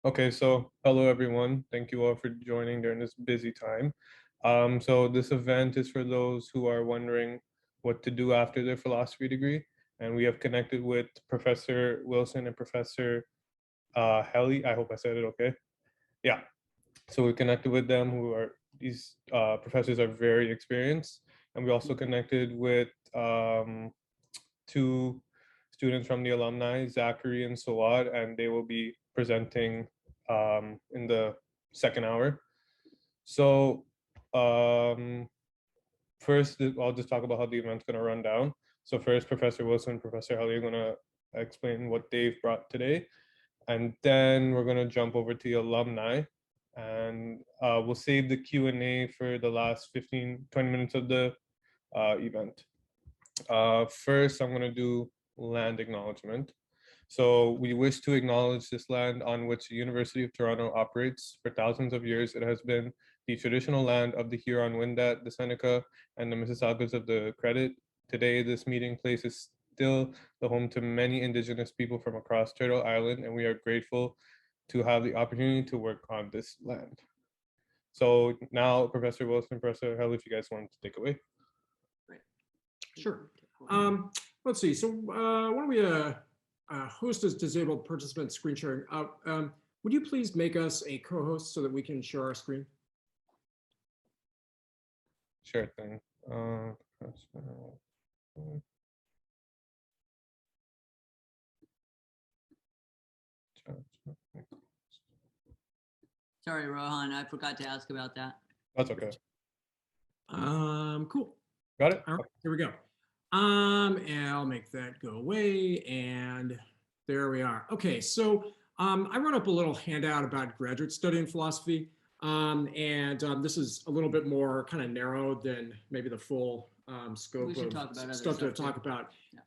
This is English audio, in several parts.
Okay, so hello everyone. Thank you all for joining during this busy time. So this event is for those who are wondering what to do after their philosophy degree, and we have connected with Professor Wilson and Professor Hellie. I hope I said it okay. Yeah. So we connected with them. These professors are very experienced, and we also connected with two students from the alumni, Zachary and Sawad, and they will be presenting in the second hour. So first, I'll just talk about how the event's going to run down. So first, Professor Wilson, Professor Hellie are going to explain what they've brought today. And then we're going to jump over to the alumni, and we'll save the Q&A for the last 20 minutes of the event. First, I'm going to do land acknowledgement. So we wish to acknowledge this land on which the University of Toronto operates. For thousands of years, it has been the traditional land of the Huron-Wendat, the Seneca, and the Mississaugas of the Credit. Today, this meeting place is still the home to many Indigenous people from across Turtle Island, and we are grateful to have the opportunity to work on this land. So now, Professor Wilson, Professor Hellie, if you guys want to take away. Sure. Let's see. So why don't we host as disabled participant screen sharing out. Would you please make us a co-host so that we can share our screen? Sure thing. Sorry, Rohan, I forgot to ask about that. That's okay. Cool. Got it? All right, here we go. And I'll make that go away, and there we are. Okay, so I wrote up a little handout about graduate study in philosophy, and this is a little bit more kind of narrow than maybe the full scope of stuff to talk about. Yeah.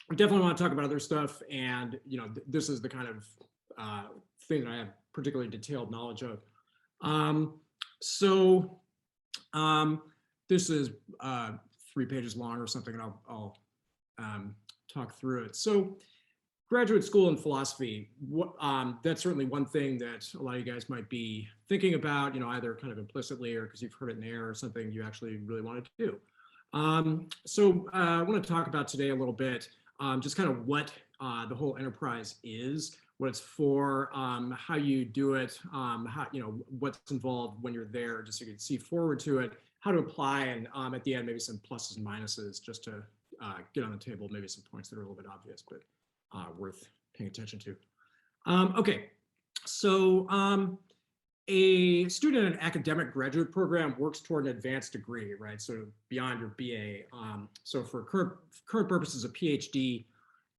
We definitely want to talk about other stuff, and this is the kind of thing that I have particularly detailed knowledge of. This is 3 pages long or something, and I'll talk through it. So graduate school in philosophy, that's certainly one thing that a lot of you guys might be thinking about, either kind of implicitly or because you've heard it in the air or something you actually really wanted to do. So I want to talk about today a little bit, just kind of what the whole enterprise is, what it's for, how you do it, how, what's involved when you're there, just so you can see forward to it, how to apply, and at the end, maybe some pluses and minuses just to get on the table, maybe some points that are a little bit obvious, but worth paying attention to. Okay, so a student in an academic graduate program works toward an advanced degree, right? So beyond your BA. So for current purposes, a PhD.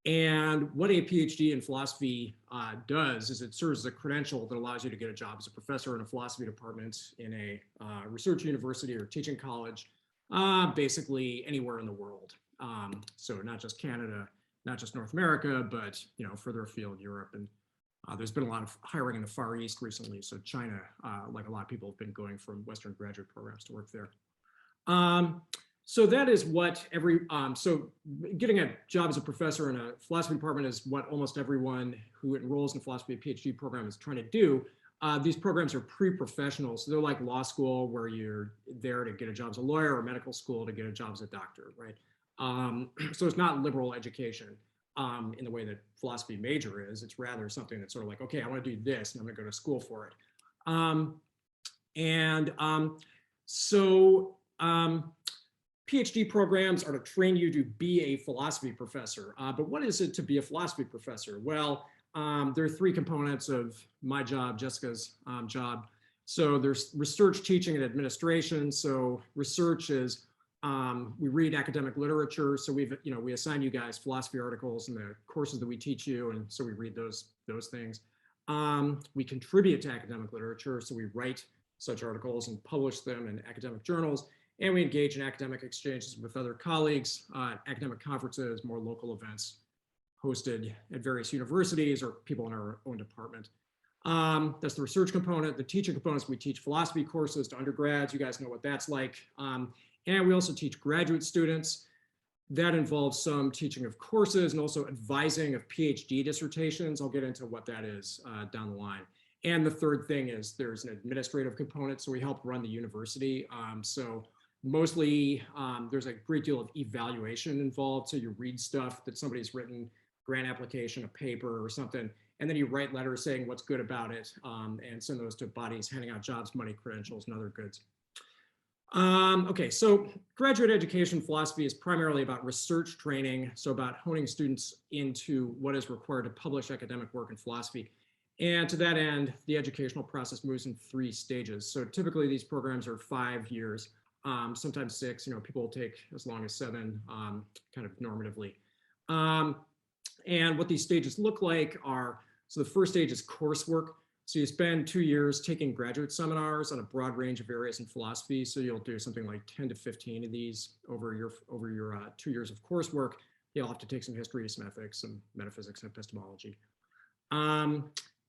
And what a PhD in philosophy does is it serves as a credential that allows you to get a job as a professor in a philosophy department in a research university or teaching college, basically anywhere in the world. So not just Canada, not just North America, but further afield, Europe. And there's been a lot of hiring in the Far East recently. So China, like a lot of people have been going from Western graduate programs to work there. So that is what so getting a job as a professor in a philosophy department is what almost everyone who enrolls in a philosophy PhD program is trying to do. These programs are pre-professional, so they're like law school where you're there to get a job as a lawyer, or medical school to get a job as a doctor, right? So it's not liberal education in the way that philosophy major is. It's rather something that's sort of like, okay, I want to do this and I'm going to go to school for it. PhD programs are to train you to be a philosophy professor. But what is it to be a philosophy professor? Well, there are 3 components of my job, Jessica's job. So there's research, teaching, and administration. So research is we read academic literature. So we assign you guys philosophy articles in the courses that we teach you, and so we read those things. We contribute to academic literature, so we write such articles and publish them in academic journals. And we engage in academic exchanges with other colleagues, academic conferences, more local events hosted at various universities or people in our own department. That's the research component. The teaching components, we teach philosophy courses to undergrads. You guys know what that's like. And we also teach graduate students. That involves some teaching of courses and also advising of PhD dissertations. I'll get into what that is down the line. And the third thing is there's an administrative component. So we help run the university. So mostly there's a great deal of evaluation involved. So you read stuff that somebody's written, grant application, a paper or something, and then you write letters saying what's good about it and send those to bodies handing out jobs, money, credentials, and other goods. Okay, so graduate education philosophy is primarily about research training, so about honing students into what is required to publish academic work in philosophy. And to that end, the educational process moves in 3 stages. So typically these programs are 5 years, sometimes 6, people will take as long as 7, kind of normatively. And what these stages look like are, so the first stage is coursework. So you spend 2 years taking graduate seminars on a broad range of areas in philosophy. So you'll do something like 10 to 15 of these over your 2 years of coursework. You'll have to take some history, some ethics, some metaphysics, and epistemology.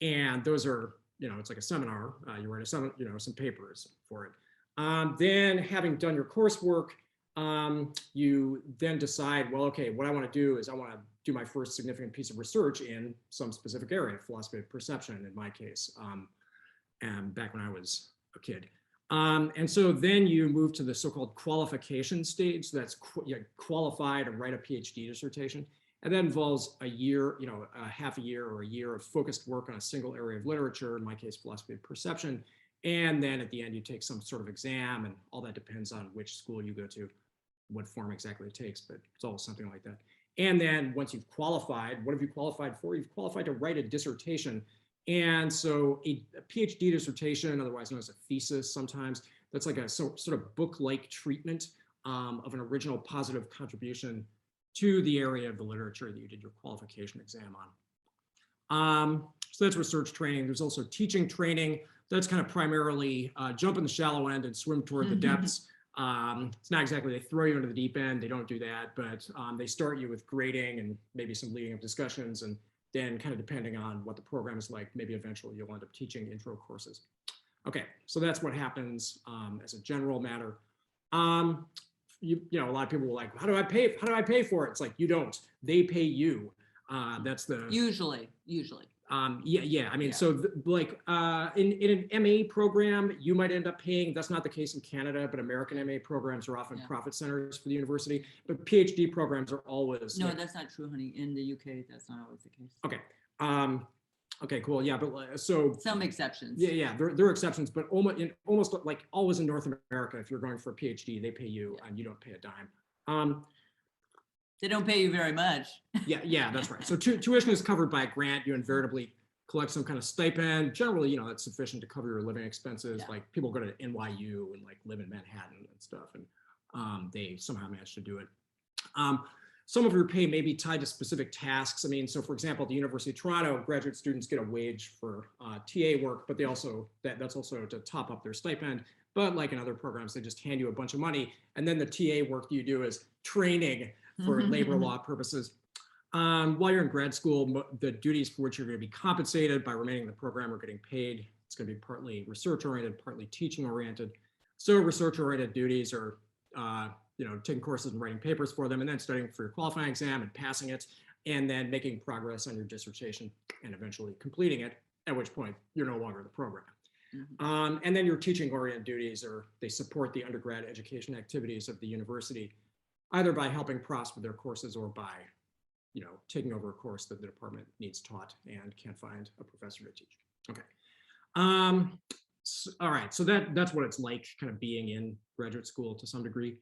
And those are, it's like a seminar. You write some papers for it. Then having done your coursework, you then decide, well, okay, what I want to do is I want to do my first significant piece of research in some specific area, philosophy of perception in my case, and back when I was a kid. And so then you move to the so-called qualification stage. So that's qualify to write a PhD dissertation. And that involves a year, a half a year or a year of focused work on a single area of literature, in my case, philosophy of perception. And then at the end, you take some sort of exam, and all that depends on which school you go to, what form exactly it takes, but it's all something like that. And then once you've qualified, what have you qualified for? You've qualified to write a dissertation. And so a PhD dissertation, otherwise known as a thesis sometimes, that's like a sort of book-like treatment of an original positive contribution to the area of the literature that you did your qualification exam on. So that's research training. There's also teaching training. That's kind of primarily jump in the shallow end and swim toward the depths. It's not exactly they throw you into the deep end. They don't do that, but they start you with grading and maybe some leading of discussions. And then kind of depending on what the program is like, maybe eventually you'll end up teaching intro courses. Okay, so that's what happens as a general matter. A lot of people were like, how do I pay for it? It's like, you don't, they pay you. That's the usually. Yeah. I mean, so in an MA program, you might end up paying. That's not the case in Canada, but American MA programs are often profit centers for the university. But PhD programs are always. No, that's not true, honey. In the UK, that's not always the case. Okay. Okay, cool. Yeah, but so some exceptions. Yeah. There are exceptions, but almost like always in North America, if you're going for a PhD, they pay you and you don't pay a dime. They don't pay you very much. Yeah, that's right. So tuition is covered by a grant. You invariably collect some kind of stipend. Generally, that's sufficient to cover your living expenses. Yeah. Like people go to NYU and like live in Manhattan and stuff, and they somehow manage to do it. Some of your pay may be tied to specific tasks. I mean, so for example, at the University of Toronto, graduate students get a wage for TA work, but they also, that's also to top up their stipend. But like in other programs, they just hand you a bunch of money. And then the TA work you do is training for labor law purposes. While you're in grad school, the duties for which you're going to be compensated by remaining in the program are getting paid. It's going to be partly research-oriented, partly teaching-oriented. So research-oriented duties are taking courses and writing papers for them, and then studying for your qualifying exam and passing it, and then making progress on your dissertation and eventually completing it, at which point you're no longer in the program. Mm-hmm. And then your teaching-oriented duties they support the undergrad education activities of the university, either by helping profs with their courses or by, taking over a course that the department needs taught and can't find a professor to teach. Okay. All right, so that's what it's like kind of being in graduate school to some degree.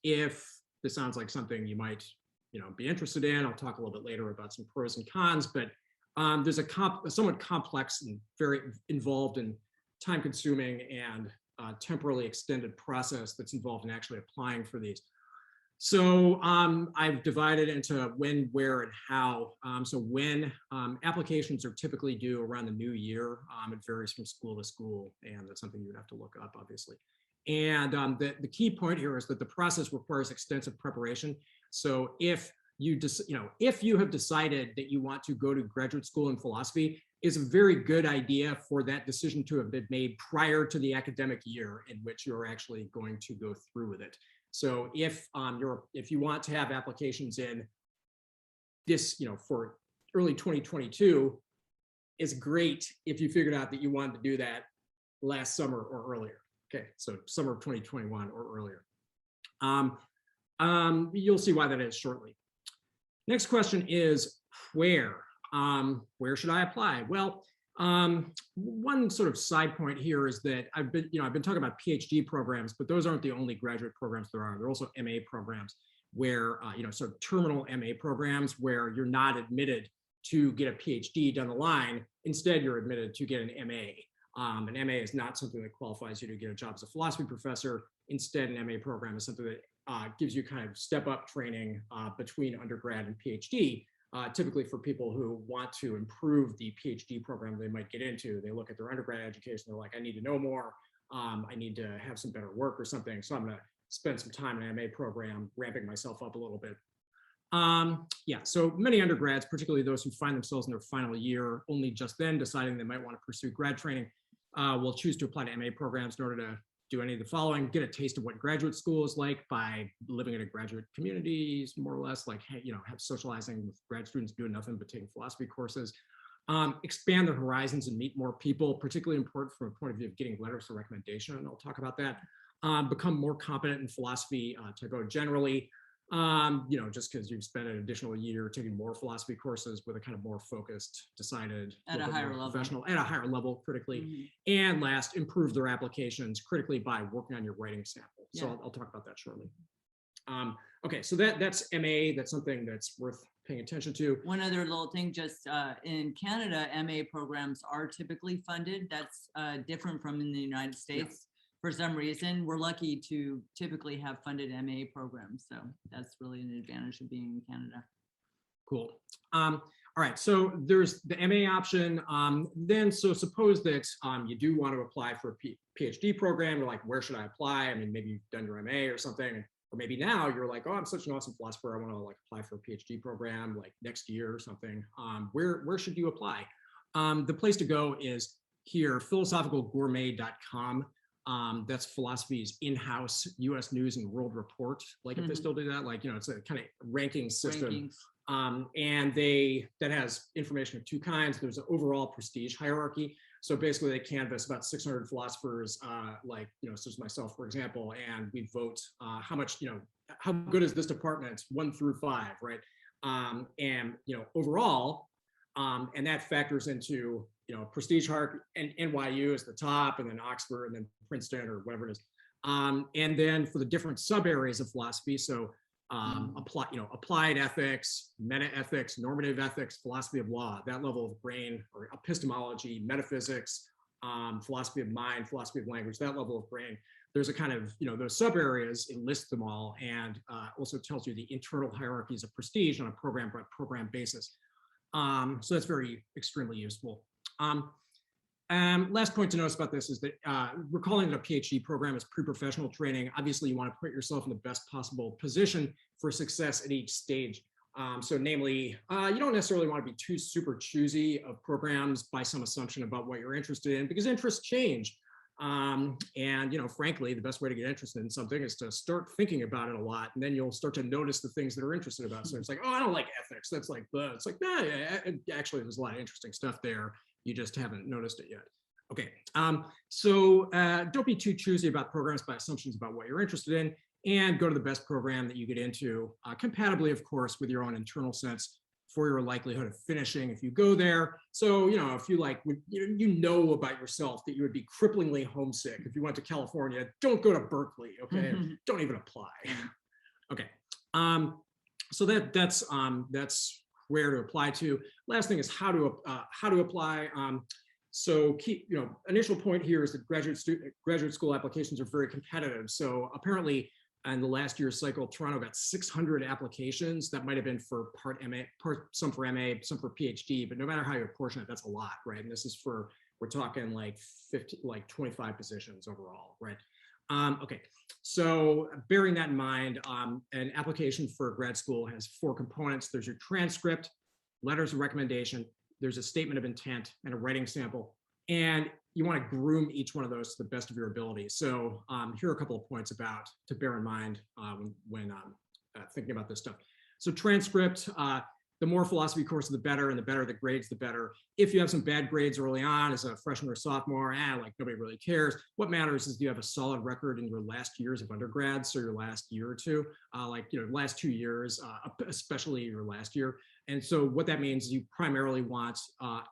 If this sounds like something you might, be interested in, I'll talk a little bit later about some pros and cons, but there's a somewhat complex and very involved and time-consuming and temporally extended process that's involved in actually applying for these. So I've divided into when, where, and how. So when applications are typically due around the new year, it varies from school to school, and that's something you'd have to look up, obviously. And the key point here is that the process requires extensive preparation. So if you have decided that you want to go to graduate school in philosophy, it's a very good idea for that decision to have been made prior to the academic year in which you're actually going to go through with it. So if you want to have applications in this, for early 2022, is great if you figured out that you wanted to do that last summer or earlier. Okay, so summer of 2021 or earlier. You'll see why that is shortly. Next question is where? Where should I apply? Well, one sort of side point here is that I've been talking about PhD programs, but those aren't the only graduate programs there are. There are also MA programs where, sort of terminal MA programs where you're not admitted to get a PhD down the line. Instead, you're admitted to get an MA. An MA is not something that qualifies you to get a job as a philosophy professor. Instead, an MA program is something that gives you kind of step-up training between undergrad and PhD. Typically for people who want to improve the PhD program they might get into. They look at their undergrad education, they're like, I need to know more, I need to have some better work or something, so I'm gonna spend some time in an MA program, ramping myself up a little bit. Yeah, so many undergrads, particularly those who find themselves in their final year, only just then deciding they might want to pursue grad training, will choose to apply to MA programs in order to do any of the following: get a taste of what graduate school is like by living in a graduate community, more or less, like, have socializing with grad students doing nothing but taking philosophy courses. Expand their horizons and meet more people, particularly important from a point of view of getting letters of recommendation, and I'll talk about that. Become more competent in philosophy to go generally, just because you've spent an additional year taking more philosophy courses with a kind of more focused, decided, at a higher level, professional, at a higher level critically. Mm-hmm. And last, improve their applications critically by working on your writing sample. So I'll talk about that shortly. Okay, so that's MA. That's something that's worth paying attention to. One other little thing, just in Canada, MA programs are typically funded. That's different from in the United States. Yeah. For some reason, we're lucky to typically have funded MA programs. So that's really an advantage of being in Canada. Cool. All right, so there's the MA option. Then, so suppose that you do want to apply for a PhD program. You're like, where should I apply? I mean, maybe you've done your MA or something, or maybe now you're like, oh, I'm such an awesome philosopher, I want to like apply for a PhD program like next year or something. Where should you apply? The place to go is here, philosophicalgourmet.com. That's philosophy's in-house U.S. News and World Report. Like, if they still do that, like, it's a kind of ranking system. And that has information of two kinds. There's an overall prestige hierarchy. So basically they canvass about 600 philosophers, such as myself, for example, and we vote how much, how good is this department, 1 through 5, right? And, overall, and that factors into, prestige hierarchy, and NYU is the top, and then Oxford, and then Princeton, or whatever it is. And then for the different sub areas of philosophy, so applied ethics, meta ethics, normative ethics, philosophy of law, that level of brain, or epistemology, metaphysics, philosophy of mind, philosophy of language, that level of brain. There's a kind of, those sub areas, it lists them all, and also tells you the internal hierarchies of prestige on a program by program basis. So that's extremely useful. Last point to notice about this is that we're calling it a PhD program. It's pre-professional training. Obviously, you want to put yourself in the best possible position for success at each stage. So namely, you don't necessarily want to be too super choosy of programs by some assumption about what you're interested in, because interests change. And, frankly, the best way to get interested in something is to start thinking about it a lot, and then you'll start to notice the things that are interested about. So it's like, oh, I don't like ethics. That's like, it's like, nah, actually, there's a lot of interesting stuff there. You just haven't noticed it yet. Okay, so don't be too choosy about programs by assumptions about what you're interested in, and go to the best program that you get into, compatibly, of course, with your own internal sense for your likelihood of finishing if you go there. So, if you like, about yourself that you would be cripplingly homesick if you went to California, don't go to Berkeley, okay? Mm-hmm. Don't even apply. Okay, so that's where to apply to. Last thing is how to apply. So initial point here is that graduate school applications are very competitive. So apparently in the last year's cycle, Toronto got 600 applications. That might have been for some for MA, some for PhD, but no matter how you apportion it, that's a lot, right? And this is we're talking like 25 positions overall, right? Okay, so bearing that in mind, an application for grad school has 4 components. There's your transcript, letters of recommendation, there's a statement of intent, and a writing sample. And you want to groom each one of those to the best of your ability. So here are a couple of points to bear in mind when thinking about this stuff. So transcript, the more philosophy courses, the better, and the better the grades, the better. If you have some bad grades early on as a freshman or sophomore, like nobody really cares. What matters is do you have a solid record in your last years of undergrad, so your last year or two, last 2 years, especially your last year. And so what that means is you primarily want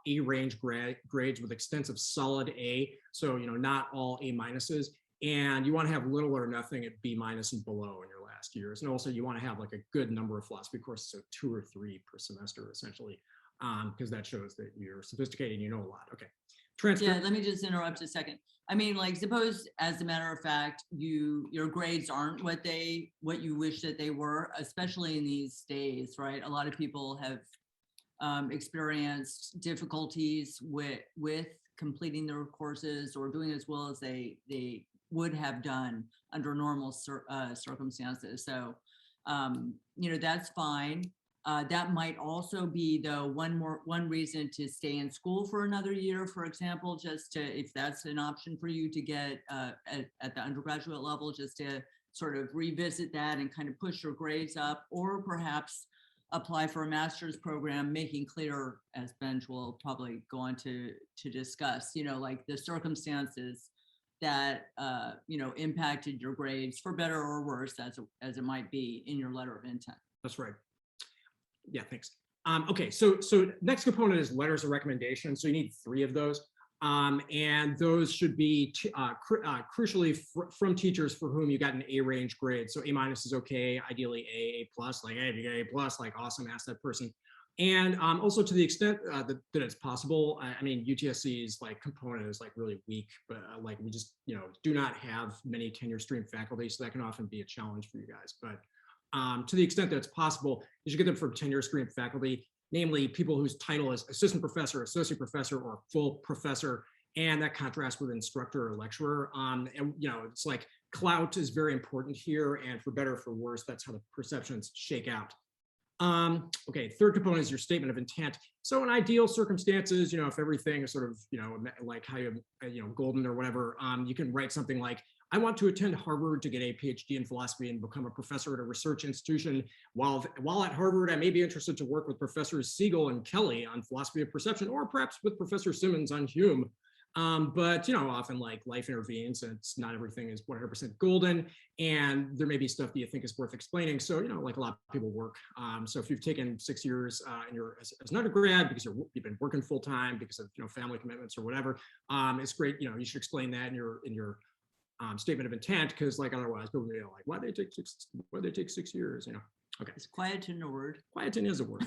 A range grades with extensive solid A, so not all A minuses. And you want to have little or nothing at B minus and below in your last years. And also you want to have like a good number of philosophy courses, so 2 or 3 per semester, essentially, because that shows that you're sophisticated and you know a lot. Okay. Yeah, let me just interrupt a second. I mean, like, suppose, as a matter of fact, your grades aren't what you wish that they were, especially in these days, right? A lot of people have experienced difficulties with completing their courses or doing as well as they would have done under normal circumstances. So, that's fine. That might also be, though, one reason to stay in school for another year, for example, just to, if that's an option for you to get at the undergraduate level, just to sort of revisit that and kind of push your grades up, or perhaps apply for a master's program, making clear, as Benj will probably go on to discuss, like the circumstances that impacted your grades for better or worse, as it might be, in your letter of intent. That's right. Yeah, thanks. Okay, so next component is letters of recommendation. So you need 3 of those. And those should be crucially from teachers for whom you got an A range grade. So A minus is okay, ideally A plus, like, hey, if you get A plus, like, awesome, ask that person. And also to the extent that it's possible, I mean, UTSC's like component is like really weak, but like we just, do not have many tenure stream faculty, so that can often be a challenge for you guys. But to the extent that it's possible, you should get them from tenure stream faculty, namely people whose title is assistant professor, associate professor, or full professor, and that contrasts with instructor or lecturer. And it's like clout is very important here, and for better or for worse, that's how the perceptions shake out. Okay, third component is your statement of intent. So in ideal circumstances, if everything is sort of, like how golden or whatever, you can write something like, I want to attend Harvard to get a PhD in philosophy and become a professor at a research institution. While at Harvard, I may be interested to work with Professors Siegel and Kelly on philosophy of perception, or perhaps with Professor Simmons on Hume. But often like life intervenes, and it's not everything is 100% golden, and there may be stuff that you think is worth explaining. So like a lot of people work. So if you've taken 6 years and you're as an undergrad because you've been working full time because of family commitments or whatever, it's great. You should explain that in your statement of intent, because like otherwise people will be like, why they take 6 years? Okay. Is quietin a word? Quietin is a word.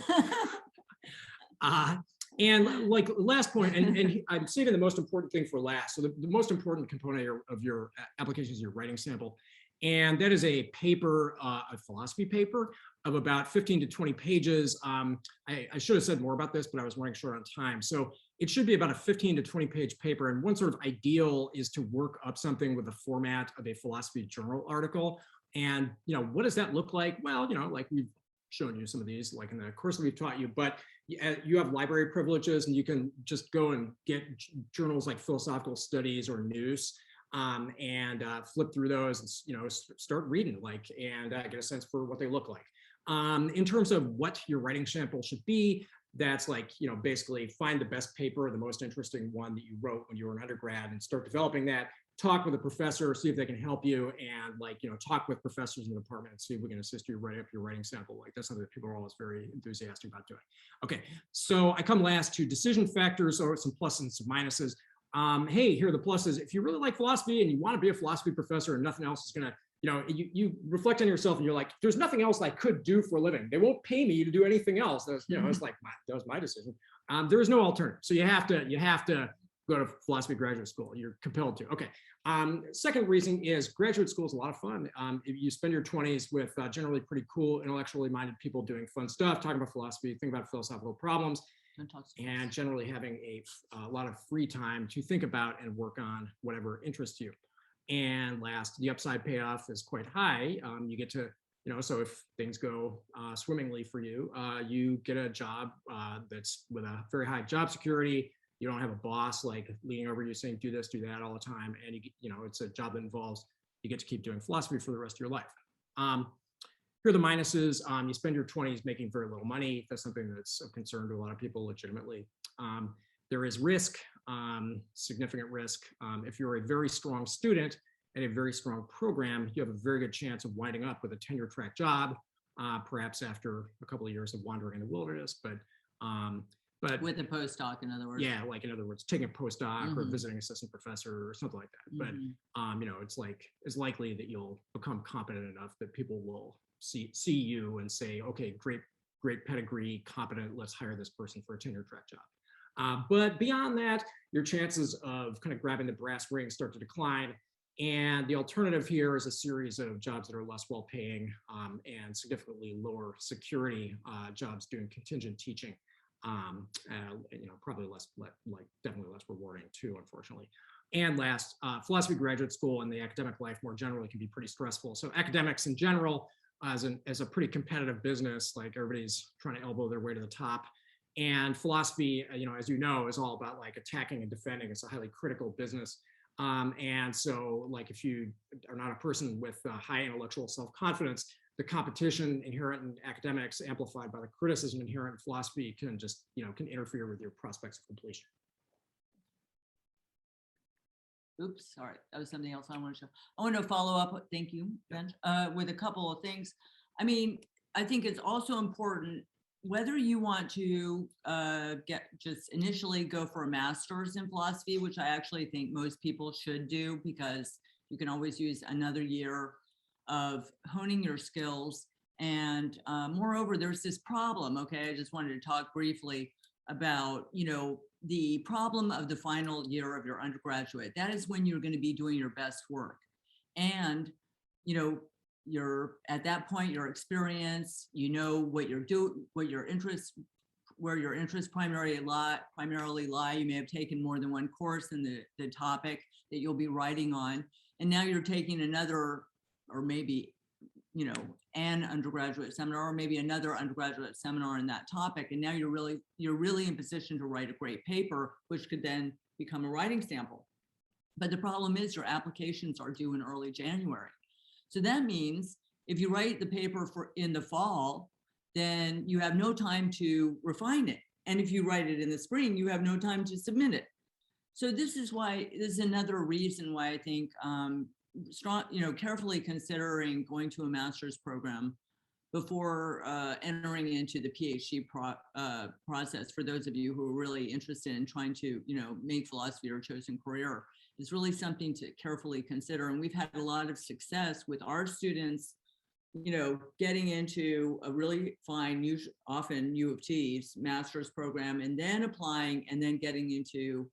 And like last point, and I'm saving the most important thing for last. So the most important component of your application is your writing sample. And that is a paper, a philosophy paper of about 15 to 20 pages. I should have said more about this, but I was running short on time. So it should be about a 15 to 20 page paper. And one sort of ideal is to work up something with the format of a philosophy journal article. And, what does that look like? Well, like we've shown you some of these, like in the course that we've taught you, but you have library privileges and you can just go and get journals like Philosophical Studies or News, and flip through those and, start reading and get a sense for what they look like. In terms of what your writing sample should be, that's like, basically find the best paper, the most interesting one that you wrote when you were an undergrad, and start developing that. Talk with a professor, see if they can help you, and talk with professors in the department and see if we can assist you write up your writing sample. Like that's something that people are always very enthusiastic about doing. Okay, so I come last to decision factors, or some pluses and some minuses. Hey, here are the pluses. If you really like philosophy and you want to be a philosophy professor and nothing else is gonna, you reflect on yourself and you're like, there's nothing else I could do for a living. They won't pay me to do anything else. That's, it's like, that was my decision. There is no alternative. So you have to go to philosophy graduate school. You're compelled to. Okay. Second reason is graduate school is a lot of fun. If you spend your 20s with generally pretty cool, intellectually minded people doing fun stuff, talking about philosophy, thinking about philosophical problems, and generally having a lot of free time to think about and work on whatever interests you. And last, the upside payoff is quite high. You get to, so if things go swimmingly for you, you get a job that's with a very high job security. You don't have a boss like leaning over you saying, do this, do that all the time. And it's a job that involves, you get to keep doing philosophy for the rest of your life. here are the minuses. You spend your 20s making very little money. That's something that's of concern to a lot of people legitimately. There is risk, significant risk. If you're a very strong student and a very strong program, you have a very good chance of winding up with a tenure track job, perhaps after a couple of years of wandering in the wilderness. But with a postdoc, in other words. Yeah, like in other words, taking a postdoc or visiting assistant professor or something like that. But it's likely that you'll become competent enough that people will see you and say, okay, great pedigree, competent, let's hire this person for a tenure track job. But beyond that, your chances of kind of grabbing the brass ring start to decline. And the alternative here is a series of jobs that are less well-paying and significantly lower security jobs doing contingent teaching. Probably definitely less rewarding too, unfortunately. And last, philosophy graduate school and the academic life more generally can be pretty stressful. So academics in general, as a pretty competitive business, like everybody's trying to elbow their way to the top. And philosophy, as you know, is all about like attacking and defending. It's a highly critical business. And so like if you are not a person with high intellectual self-confidence, the competition inherent in academics amplified by the criticism inherent in philosophy can just, can interfere with your prospects of completion. Oops, sorry, that was something else I want to show. I want to follow up, thank you, Ben, with a couple of things. I mean, I think it's also important, whether you want to just initially go for a master's in philosophy, which I actually think most people should do, because you can always use another year of honing your skills. And moreover, there's this problem, okay? I just wanted to talk briefly about, the problem of the final year of your undergraduate. That is when you're going to be doing your best work. And, you're at that point, your experience, what you're doing, where your interests primarily lie. You may have taken more than one course in the topic that you'll be writing on. And now you're taking another, or maybe, an undergraduate seminar, or maybe another undergraduate seminar in that topic. And now you're really in position to write a great paper, which could then become a writing sample. But the problem is your applications are due in early January. So that means if you write the paper in the fall, then you have no time to refine it. And if you write it in the spring, you have no time to submit it. So this is another reason why I think carefully considering going to a master's program before entering into the PhD process, for those of you who are really interested in trying to, make philosophy your chosen career, is really something to carefully consider. And we've had a lot of success with our students, getting into a really fine, often U of T's master's program, and then applying and then getting into,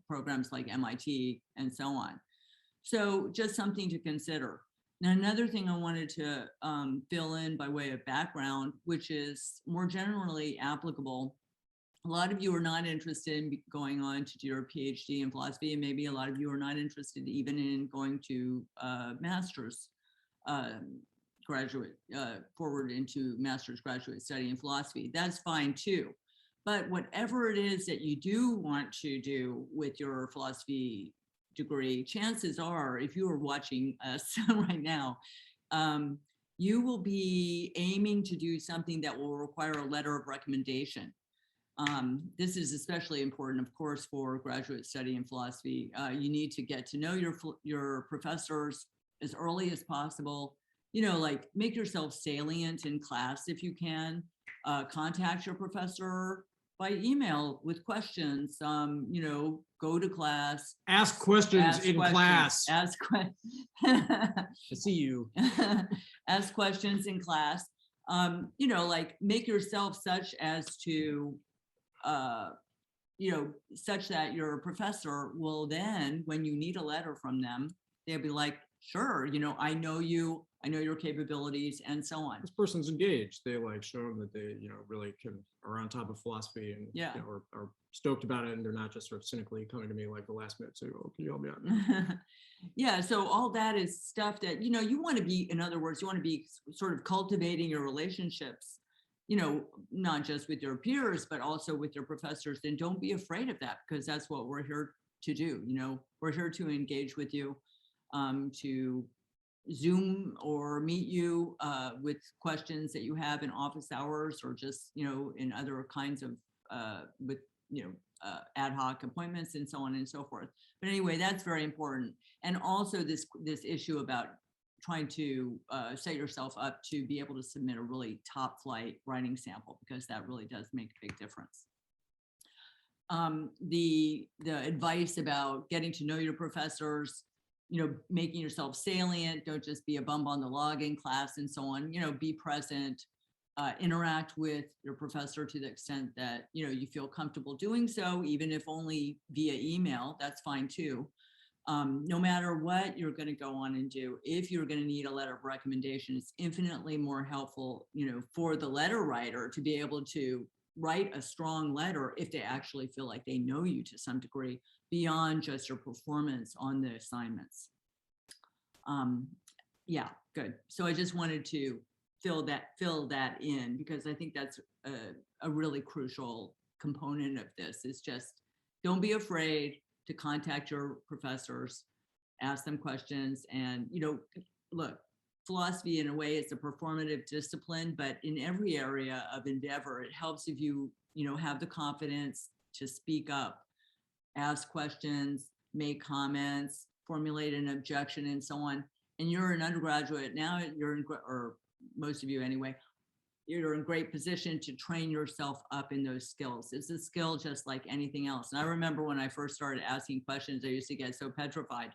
programs like MIT and so on. So just something to consider. Now, another thing I wanted to fill in by way of background, which is more generally applicable. A lot of you are not interested in going on to do your PhD in philosophy, and maybe a lot of you are not interested even in going to master's graduate, forward into master's graduate study in philosophy. That's fine too. But whatever it is that you do want to do with your philosophy degree, chances are, if you are watching us right now, you will be aiming to do something that will require a letter of recommendation. This is especially important, of course, for graduate study in philosophy. You need to get to know your professors as early as possible. Like make yourself salient in class if you can. Contact your professor by email with questions. Go to class. Ask questions in class. Ask questions. I see you. Ask questions in class. Like make yourself such as to, such that your professor will then, when you need a letter from them, they'll be like, sure, I know you, I know your capabilities, and so on. This person's engaged. They show them that they, really are on top of philosophy and are stoked about it, and they're not just sort of cynically coming to me like the last minute saying, "Oh, can you help me out?" Yeah. So all that is stuff that you want to be. In other words, you want to be sort of cultivating your relationships. Not just with your peers, but also with your professors. And don't be afraid of that, because that's what we're here to do. We're here to engage with you, to Zoom or meet you with questions that you have in office hours, or just, in other kinds of, with, ad hoc appointments and so on and so forth. But anyway, that's very important. And also this issue about trying to set yourself up to be able to submit a really top flight writing sample, because that really does make a big difference. The advice about getting to know your professors, making yourself salient, don't just be a bum on the log in class and so on, be present, interact with your professor to the extent that, you feel comfortable doing so, even if only via email, that's fine too. No matter what you're going to go on and do, if you're going to need a letter of recommendation, it's infinitely more helpful, for the letter writer to be able to write a strong letter if they actually feel like they know you to some degree beyond just your performance on the assignments. Yeah, good. So I just wanted to fill that in, because I think that's a really crucial component of this, is just don't be afraid to contact your professors, ask them questions. And, look, philosophy in a way is a performative discipline, but in every area of endeavor, it helps if you, have the confidence to speak up, ask questions, make comments, formulate an objection, and so on. And you're an undergraduate now, or most of you anyway, you're in great position to train yourself up in those skills. It's a skill just like anything else. And I remember when I first started asking questions, I used to get so petrified.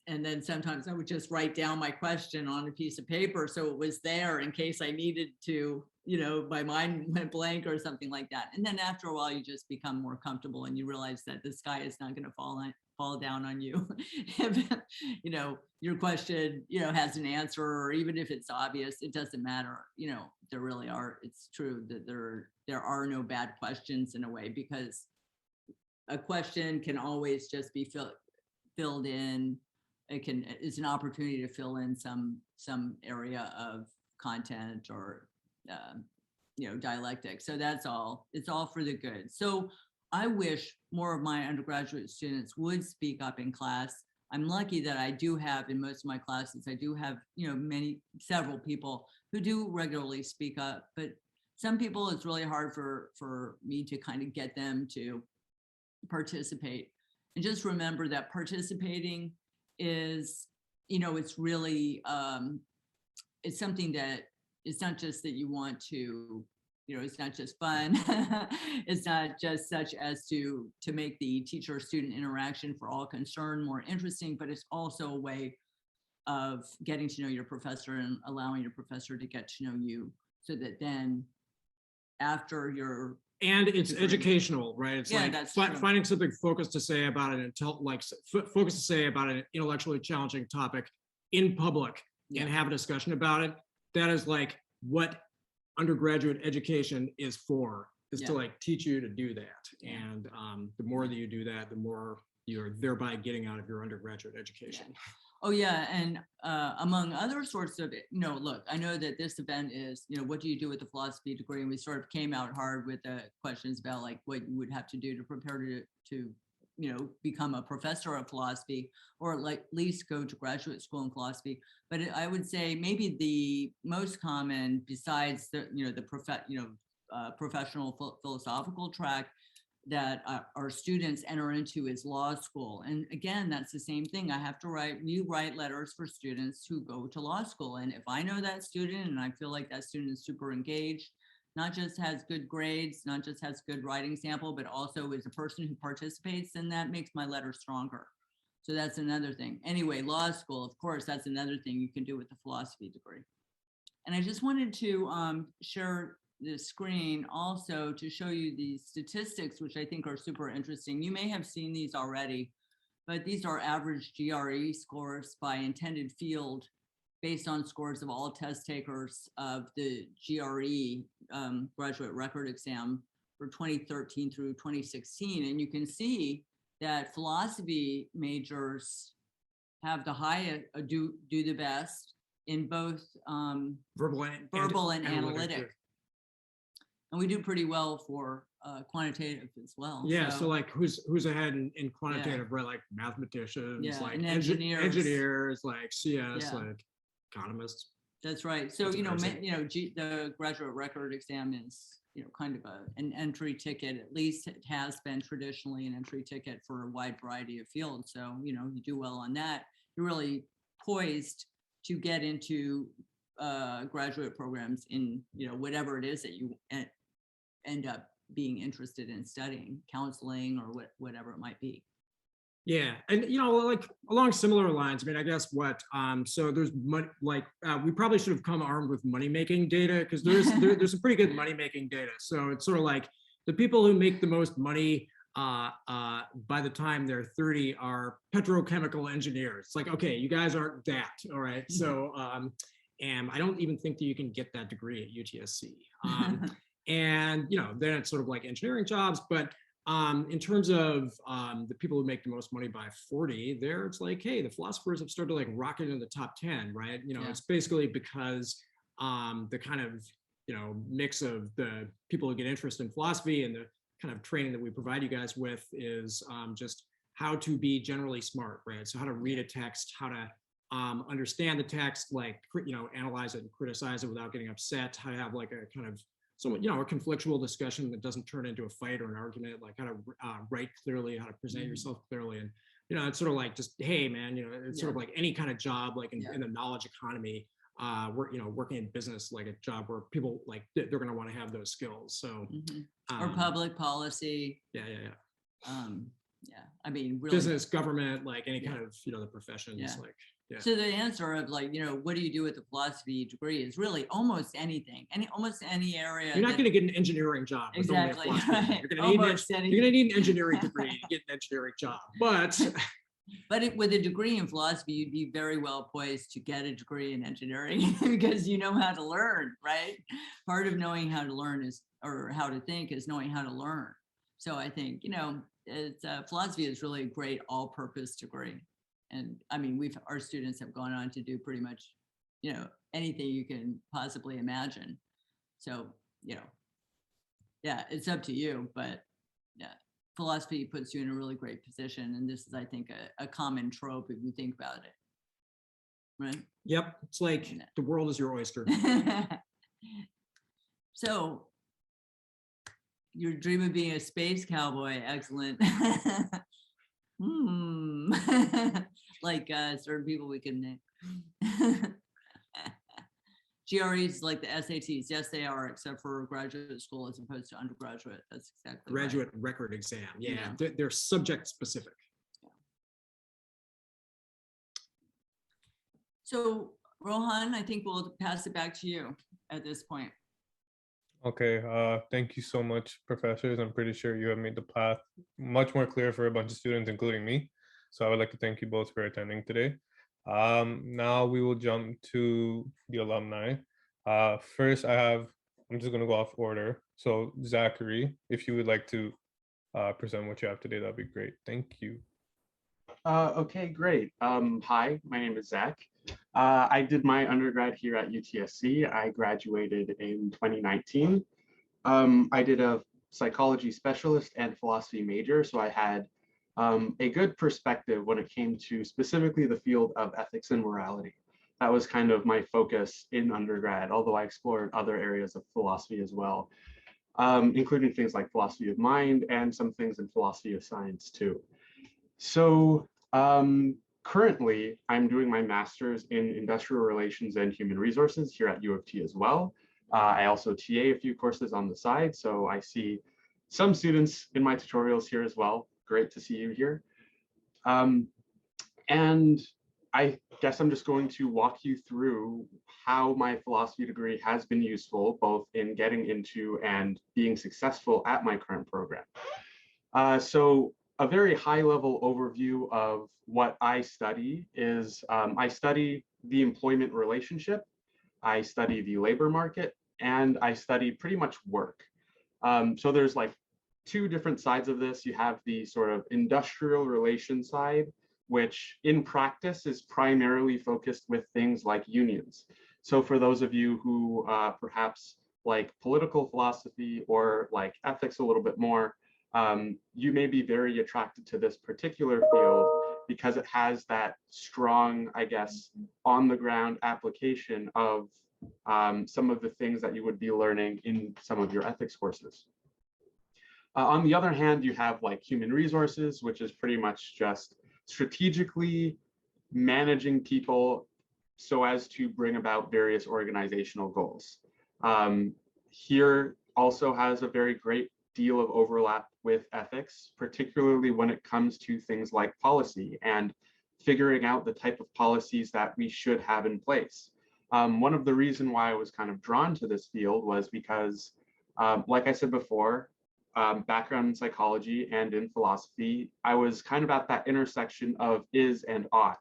And then sometimes I would just write down my question on a piece of paper so it was there in case I needed to, my mind went blank or something like that. And then after a while, you just become more comfortable and you realize that the sky is not going to fall down on you. If, your question, has an answer, or even if it's obvious, it doesn't matter. There really are, it's true that there are no bad questions in a way, because a question can always just be filled in. It's an opportunity to fill in some area of content or, dialectic. So that's all, it's all for the good. So I wish more of my undergraduate students would speak up in class. I'm lucky that I do have, in most of my classes, I do have, several people who do regularly speak up, but some people, it's really hard for me to kind of get them to participate. And just remember that participating is, it's really, it's something that it's not just that you want to, it's not just fun. It's not just such as to make the teacher-student interaction for all concerned more interesting, but it's also a way of getting to know your professor and allowing your professor to get to know you, so that then after your and it's educational, right? It's like finding something focused to say about an focused to say about an intellectually challenging topic in public, and have a discussion about it. That is like what undergraduate education is for, is to like teach you to do that. And the more that you do that, the more you're thereby getting out of your undergraduate education. Oh yeah, and among other sorts of, look, I know that this event is, what do you do with the philosophy degree? And we sort of came out hard with the questions about like what you would have to do to prepare to become a professor of philosophy, or like at least go to graduate school in philosophy. But I would say maybe the most common, besides the, professional philosophical track that our students enter into, is law school. And again, that's the same thing. I have to write letters for students who go to law school. And if I know that student and I feel like that student is super engaged, not just has good grades, not just has good writing sample, but also is a person who participates, then that makes my letter stronger. So that's another thing. Anyway, law school, of course, that's another thing you can do with the philosophy degree. And I just wanted to share the screen also to show you these statistics, which I think are super interesting. You may have seen these already, but these are average GRE scores by intended field based on scores of all test takers of the GRE graduate record exam for 2013 through 2016. And you can see that philosophy majors have the highest, do the best in both verbal and analytic. And we do pretty well for quantitative as well. Yeah, so like who's ahead in quantitative, right? Like mathematicians, like and engineers, like CS, like economists. That's right. So the graduate record exam is kind of an entry ticket. At least it has been traditionally an entry ticket for a wide variety of fields. So you do well on that, you're really poised to get into graduate programs in whatever it is that you end up being interested in studying, counseling or whatever it might be. Yeah, and like along similar lines, I mean, I guess so there's money, like we probably should have come armed with money making data, because there's some pretty good money making data. So it's sort of like the people who make the most money by the time they're 30 are petrochemical engineers. It's like, okay, you guys aren't that, all right. So and I don't even think that you can get that degree at UTSC. And then it's sort of like engineering jobs, but in terms of the people who make the most money by 40, it's like, hey, the philosophers have started like rocketing into the top 10, right? It's basically because the kind of mix of the people who get interest in philosophy and the kind of training that we provide you guys with is just how to be generally smart, right? So how to read a text, how to understand the text, like analyze it and criticize it without getting upset, how to have like a kind of a conflictual discussion that doesn't turn into a fight or an argument, like how to write clearly, how to present yourself clearly. And it's sort of like, just, hey man, it's sort of like any kind of job, like in the knowledge economy, working in business, like a job where people like they're going to want to have those skills. So or public policy. I mean, really, business, government, like any kind of the professions, like. Yeah. So the answer of like, what do you do with a philosophy degree is really almost anything, almost any area. You're not going to get an engineering job. Exactly. Right. You're going to need an engineering degree to get an engineering job. But with a degree in philosophy, you'd be very well poised to get a degree in engineering because you know how to learn, right? Part of knowing how to learn or how to think is knowing how to learn. So I think, philosophy is really a great all-purpose degree. And I mean, our students have gone on to do pretty much, anything you can possibly imagine. So, it's up to you, but philosophy puts you in a really great position. And this is, I think, a common trope if you think about it. Right? Yep. It's like the world is your oyster. So your dream of being a space cowboy, excellent. Like certain people we can name. GREs like the SATs. Yes, they are, except for graduate school as opposed to undergraduate. That's exactly graduate record exam. Yeah. They're subject specific. Yeah. So Rohan, I think we'll pass it back to you at this point. Okay, thank you so much, professors. I'm pretty sure you have made the path much more clear for a bunch of students, including me. So I would like to thank you both for attending today. Now we will jump to the alumni. First, I'm just going to go off order. So Zachary, if you would like to present what you have today, that'd be great. Thank you. Okay, great. Hi, my name is Zach. I did my undergrad here at UTSC. I graduated in 2019. I did a psychology specialist and philosophy major, so I had a good perspective when it came to specifically the field of ethics and morality. That was kind of my focus in undergrad, although I explored other areas of philosophy as well, including things like philosophy of mind and some things in philosophy of science too. So currently, I'm doing my master's in industrial relations and human resources here at U of T as well. I also TA a few courses on the side, so I see some students in my tutorials here as well. Great to see you here. And I guess I'm just going to walk you through how my philosophy degree has been useful, both in getting into and being successful at my current program. So a very high level overview of what I study is I study the employment relationship, I study the labor market, and I study pretty much work. So there's like two different sides of this. You have the sort of industrial relations side, which in practice is primarily focused with things like unions. So for those of you who perhaps like political philosophy or like ethics a little bit more, you may be very attracted to this particular field because it has that strong, I guess, on the ground application of some of the things that you would be learning in some of your ethics courses. On the other hand, you have like human resources, which is pretty much just strategically managing people so as to bring about various organizational goals. Here also has a very great deal of overlap with ethics, particularly when it comes to things like policy and figuring out the type of policies that we should have in place. One of the reasons why I was kind of drawn to this field was because, like I said before, background in psychology and in philosophy, I was kind of at that intersection of is and ought.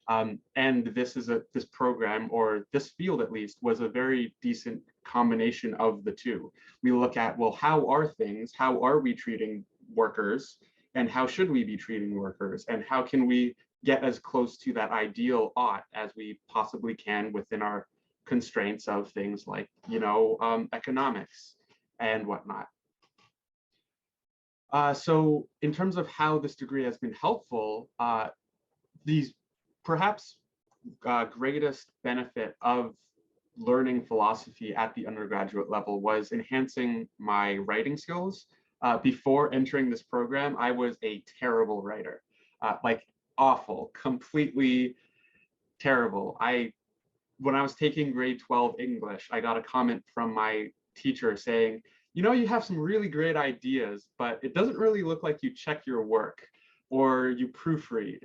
And this program, or this field at least, was a very decent combination of the two. We look at, well, how are we treating workers, and how should we be treating workers, and how can we get as close to that ideal ought as we possibly can within our constraints of things like, economics and whatnot. So in terms of how this degree has been helpful, these perhaps greatest benefit of learning philosophy at the undergraduate level was enhancing my writing skills. Before entering this program, I was a terrible writer, like awful, completely terrible. When I was taking grade 12 English, I got a comment from my teacher saying, you have some really great ideas, but it doesn't really look like you check your work or you proofread.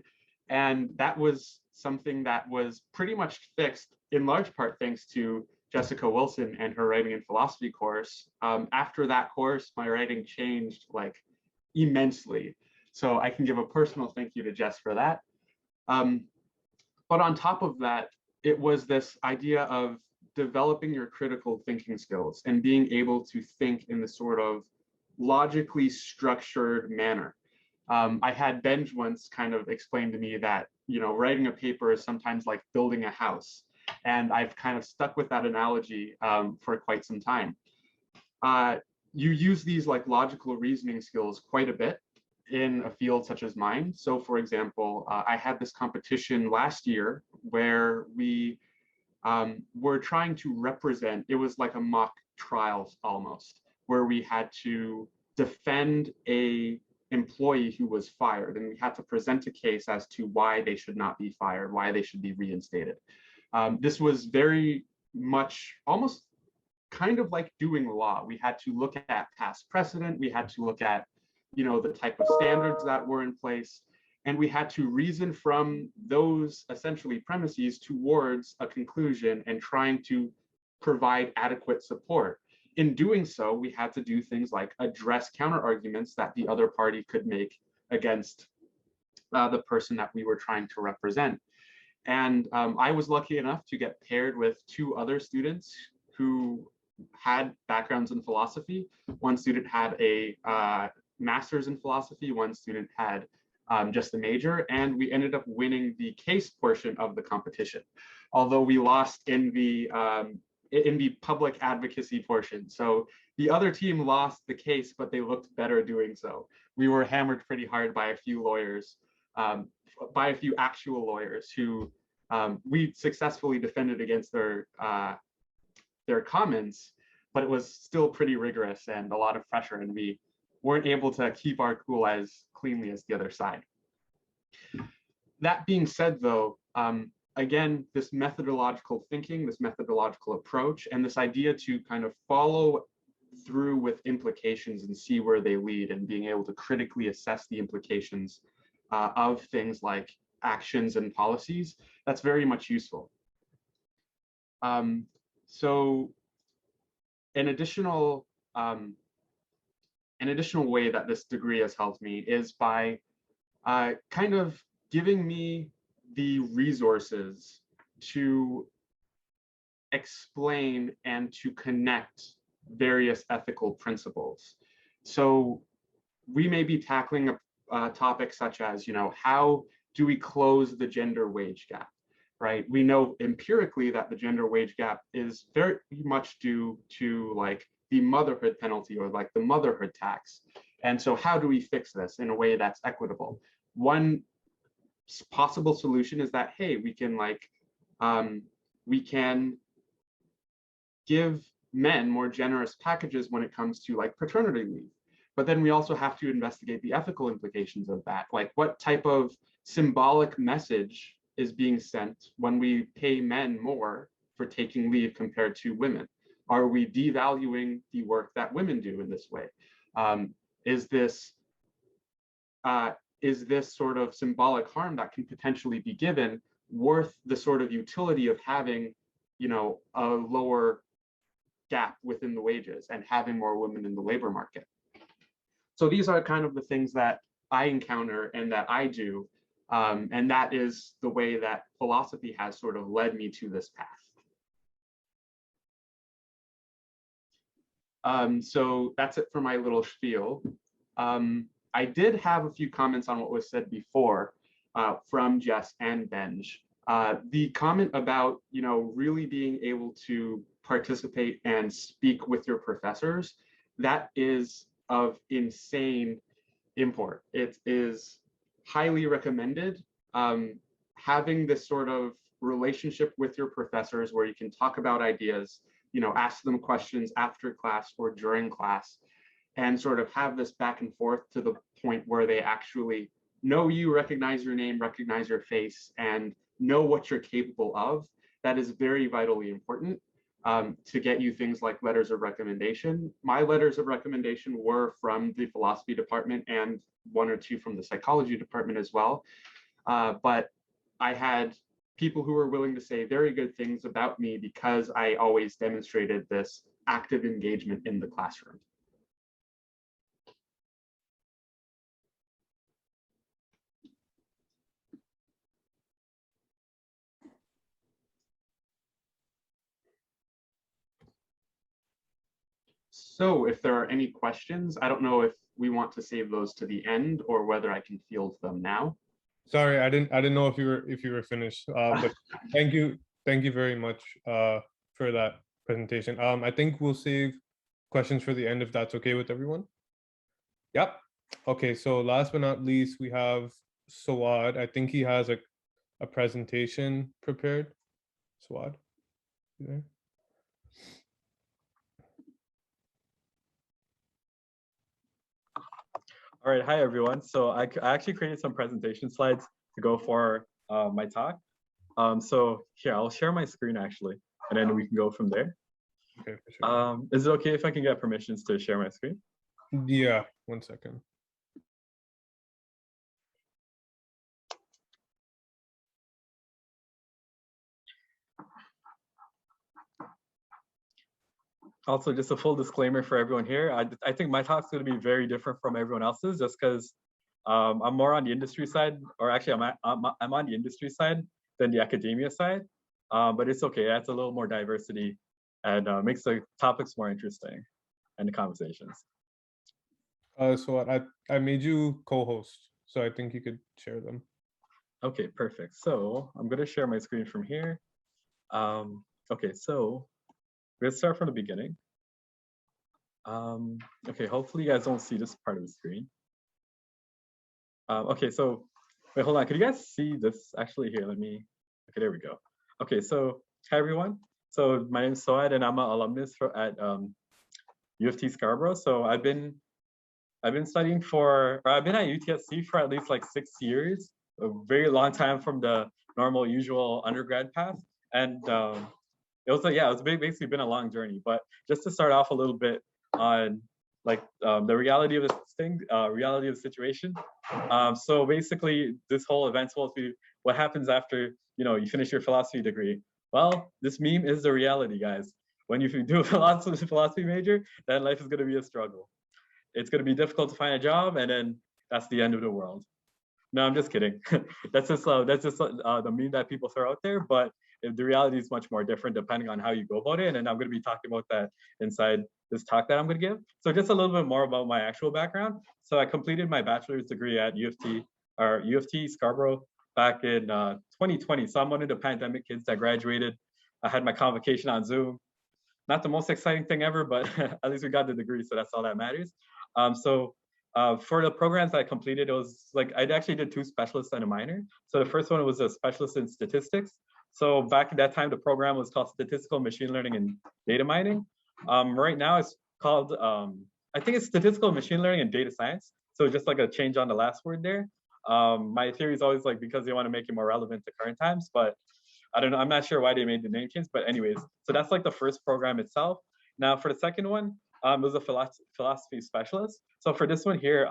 And that was something that was pretty much fixed in large part thanks to Jessica Wilson and her writing and philosophy course. After that course, my writing changed like immensely. So I can give a personal thank you to Jess for that. But on top of that, it was this idea of developing your critical thinking skills and being able to think in the sort of logically structured manner. I had Benj once kind of explain to me that, writing a paper is sometimes like building a house. And I've kind of stuck with that analogy for quite some time. You use these like logical reasoning skills quite a bit in a field such as mine. So for example, I had this competition last year where we were trying to represent, it was like a mock trial almost, where we had to defend a employee who was fired, and we had to present a case as to why they should not be fired, why they should be reinstated. This was very much almost kind of like doing law. We had to look at past precedent, we had to look at the type of standards that were in place, and we had to reason from those essentially premises towards a conclusion and trying to provide adequate support. In doing so, we had to do things like address counter arguments that the other party could make against the person that we were trying to represent. And I was lucky enough to get paired with two other students who had backgrounds in philosophy. One student had a master's in philosophy, one student had just a major, and we ended up winning the case portion of the competition, although we lost in the public advocacy portion. So the other team lost the case, but they looked better doing so. We were hammered pretty hard by a few lawyers, by a few actual lawyers who we successfully defended against their comments, but it was still pretty rigorous and a lot of pressure, and we weren't able to keep our cool as cleanly as the other side. That being said, though, again, this methodological thinking, this methodological approach, and this idea to kind of follow through with implications and see where they lead, and being able to critically assess the implications of things like actions and policies, that's very much useful. So an additional way that this degree has helped me is by kind of giving me the resources to explain and to connect various ethical principles. So we may be tackling a topic such as, how do we close the gender wage gap? right? We know empirically that the gender wage gap is very much due to like the motherhood penalty or like the motherhood tax. And so how do we fix this in a way that's equitable? One possible solution is that, hey, we can give men more generous packages when it comes to like paternity leave. But then we also have to investigate the ethical implications of that. Like what type of symbolic message is being sent when we pay men more for taking leave compared to women? Are we devaluing the work that women do in this way? Is this sort of symbolic harm that can potentially be given worth the sort of utility of having, you know, a lower gap within the wages and having more women in the labor market? So these are kind of the things that I encounter and that I do. And that is the way that philosophy has sort of led me to this path. So that's it for my little spiel. I did have a few comments on what was said before from Jess and Benj. The comment about, you know, really being able to participate and speak with your professors, that is of insane import. It is highly recommended. Having this sort of relationship with your professors where you can talk about ideas, you know, ask them questions after class or during class, and sort of have this back and forth to the point where they actually know you, recognize your name, recognize your face, and know what you're capable of. That is very vitally important to get you things like letters of recommendation. My letters of recommendation were from the philosophy department and one or two from the psychology department as well. But I had people who were willing to say very good things about me because I always demonstrated this active engagement in the classroom. So if there are any questions, I don't know if we want to save those to the end or whether I can field them now. Sorry, I didn't know if you were finished. But thank you very much for that presentation. I think we'll save questions for the end if that's okay with everyone. Yep. Okay, so last but not least, we have Sawad. I think he has a presentation prepared. Sawad, you there? All right, hi everyone. So I actually created some presentation slides to go for my talk. So here, I'll share my screen actually, and then we can go from there. Okay, for sure. Is it okay if I can get permissions to share my screen? Yeah, 1 second. Also, just a full disclaimer for everyone here. I think my talk's going to be very different from everyone else's, just because I'm more on the industry side, or actually I'm on the industry side than the academia side. But it's okay. That's a little more diversity and makes the topics more interesting and the conversations. So I made you co-host, so I think you could share them. Okay, perfect. So I'm going to share my screen from here. Okay, so let's start from the beginning. Okay, hopefully you guys don't see this part of the screen. Okay, so wait, hold on. Could you guys see this actually here? Okay, there we go. Okay, so hi everyone. So my name is Soad and I'm an alumnus at U of T Scarborough. So I've been studying I've been at UTSC for at least like 6 years, a very long time from the normal usual undergrad path. And it was basically been a long journey. But just to start off a little bit on like the reality of this thing, reality of the situation. So basically, this whole event's supposed to be what happens after you finish your philosophy degree. Well, this meme is the reality, guys. When you do a philosophy major, then life is going to be a struggle. It's going to be difficult to find a job, and then that's the end of the world. No, I'm just kidding. That's just the meme that people throw out there. But the reality is much more different depending on how you go about it. And I'm going to be talking about that inside this talk that I'm going to give. So just a little bit more about my actual background. So I completed my bachelor's degree at U of T Scarborough back in 2020. So I'm one of the pandemic kids that graduated. I had my convocation on Zoom. Not the most exciting thing ever, but at least we got the degree, so that's all that matters. For the programs that I completed, it was like I actually did 2 specialists and a minor. So the first one was a specialist in statistics. So back at that time, the program was called Statistical Machine Learning and Data Mining. Right now, it's called I think it's Statistical Machine Learning and Data Science. So just like a change on the last word there. My theory is always like because they want to make it more relevant to current times, but I don't know. I'm not sure why they made the name change, but anyways, so that's like the first program itself. Now for the second one, it was a philosophy specialist. So for this one here,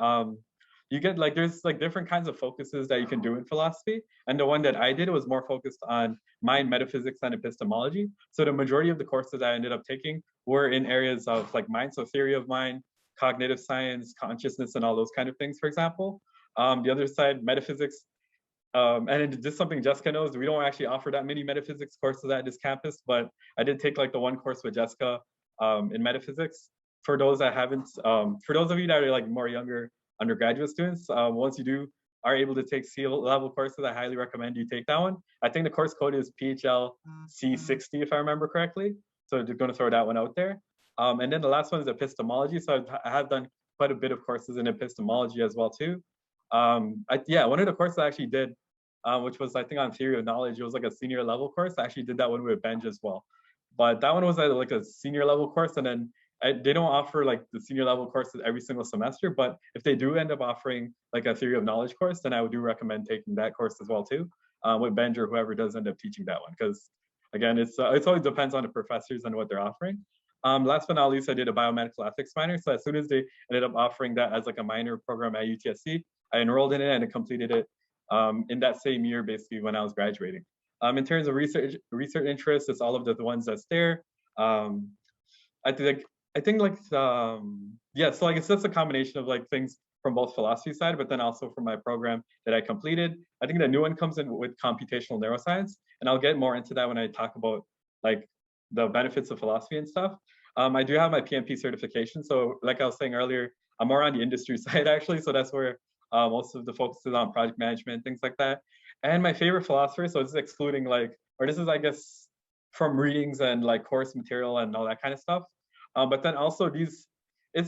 you get like there's like different kinds of focuses that you can do in philosophy, and the one that I did was more focused on mind, metaphysics, and epistemology. So the majority of the courses I ended up taking were in areas of like mind, so theory of mind, cognitive science, consciousness, and all those kind of things. For example, the other side, metaphysics. And just something Jessica knows, we don't actually offer that many metaphysics courses at this campus, but I did take like the one course with Jessica in metaphysics. For those that haven't, for those of you that are like more younger undergraduate students, once you are able to take C-level courses, I highly recommend you take that one. I think the course code is PHL C60, if I remember correctly. So just going to throw that one out there. And then the last one is epistemology. So I have done quite a bit of courses in epistemology as well too. Yeah, one of the courses I actually did, which was I think on theory of knowledge. It was like a senior level course. I actually did that one with Benj as well, but that one was like a senior level course, and then they don't offer like the senior level courses every single semester. But if they do end up offering like a theory of knowledge course, then I would do recommend taking that course as well too, with Benj or whoever does end up teaching that one, because again, it's always depends on the professors and what they're offering. Last but not least, I did a biomedical ethics minor. So as soon as they ended up offering that as like a minor program at UTSC, I enrolled in it and I completed it in that same year, basically when I was graduating. In terms of research interests, it's all of the ones that's there. I think like yeah, so like it's just a combination of like things from both philosophy side, but then also from my program that I completed. I think the new one comes in with computational neuroscience, and I'll get more into that when I talk about like the benefits of philosophy and stuff. I do have my PMP certification, so like I was saying earlier, I'm more on the industry side actually, so that's where most of the focus is on project management, things like that. And my favorite philosopher, so this is excluding like, or this is I guess from readings and like course material and all that kind of stuff. But then also it's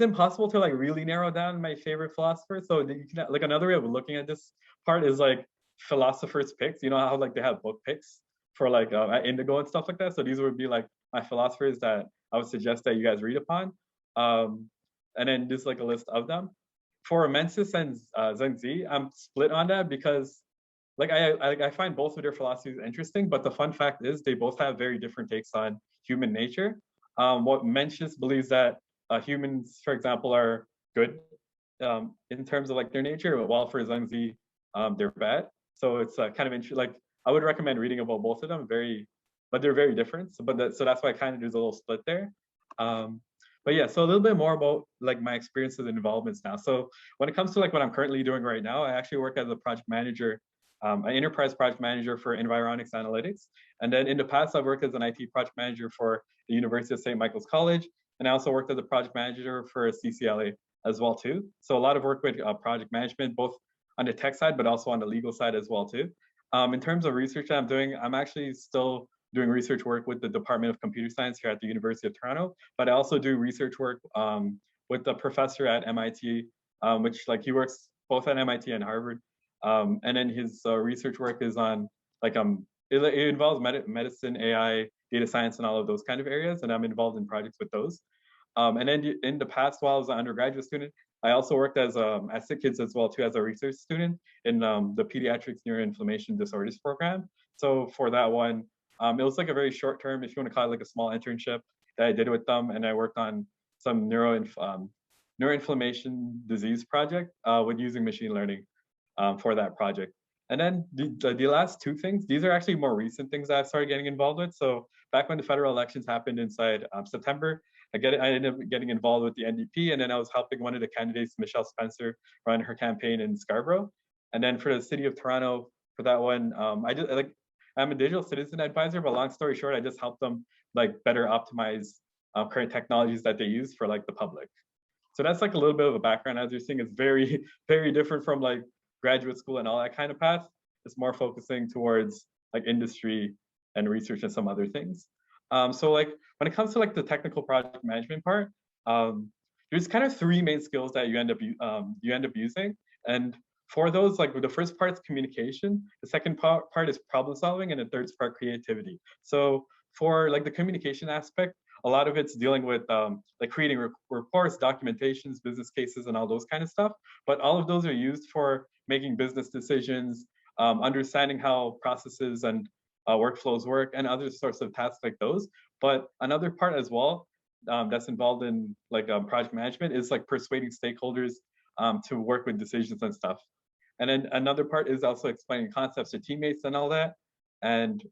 impossible to like really narrow down my favorite philosopher. So you can, like another way of looking at this part is like philosophers picks. You know how like they have book picks for like Indigo and stuff like that. So these would be like my philosophers that I would suggest that you guys read upon. And then just like a list of them. For Mensis and Zhengzi, I'm split on that because like I find both of their philosophies interesting, but the fun fact is they both have very different takes on human nature. What Mencius believes that humans, for example, are good in terms of like their nature, while for Zhengzi, they're bad. So it's kind of interesting. Like I would recommend reading about both of them. But they're very different. So that's why I kind of do a little split there. But yeah, so a little bit more about like my experiences and involvements now. So when it comes to like what I'm currently doing right now, I actually work as a project manager, an enterprise project manager for environics analytics. And then in the past, I've worked as an IT project manager for the University of St. Michael's College. And I also worked as a project manager for CCLA as well too. So a lot of work with project management, both on the tech side, but also on the legal side as well too. In terms of research that I'm doing, I'm actually still doing research work with the Department of Computer Science here at the University of Toronto, but I also do research work with the professor at MIT, which like he works both at MIT and Harvard. And then his research work is on like, it involves medicine, AI, data science, and all of those kind of areas. And I'm involved in projects with those. And then in the past, while I was an undergraduate student, I also worked as sick kids as well too, as a research student in the Pediatrics Neuroinflammation Disorders program. So for that one, it was like a very short term, if you want to call it like a small internship that I did with them. And I worked on some neuroinflammation disease project with using machine learning for that project. And then the last two things, these are actually more recent things that I started getting involved with. So back when the federal elections happened inside September, I ended up getting involved with the NDP, and then I was helping one of the candidates, Michelle Spencer, run her campaign in Scarborough. And then for the city of Toronto, for that one, I'm a digital citizen advisor, but long story short, I just help them like better optimize current technologies that they use for like the public. So that's like a little bit of a background. As you're seeing, it's very, very different from like graduate school and all that kind of path. it's more focusing towards like industry and research and some other things. So like when it comes to like the technical project management part, there's kind of three main skills that you end up using. And for those, like the first part is communication, the second part is problem solving, and the third part creativity. So for like the communication aspect, a lot of it's dealing with like creating reports, documentations, business cases, and all those kind of stuff. But all of those are used for making business decisions, understanding how processes and workflows work, and other sorts of tasks like those. But another part as well that's involved in like project management is like persuading stakeholders to work with decisions and stuff. And then another part is also explaining concepts to teammates and all that. And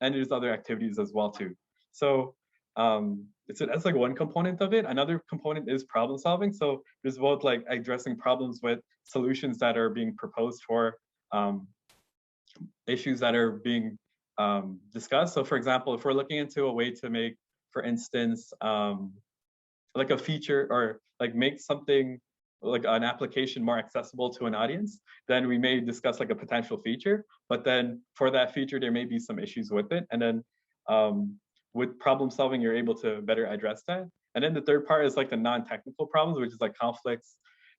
there's other activities as well too. So that's like one component of it. Another component is problem solving. So there's both like addressing problems with solutions that are being proposed for issues that are being discussed. So for example, if we're looking into a way to make, for instance, like a feature or like make something like an application more accessible to an audience, then we may discuss like a potential feature, but then for that feature, there may be some issues with it. And then with problem solving, you're able to better address that. And then the third part is like the non-technical problems, which is like conflicts,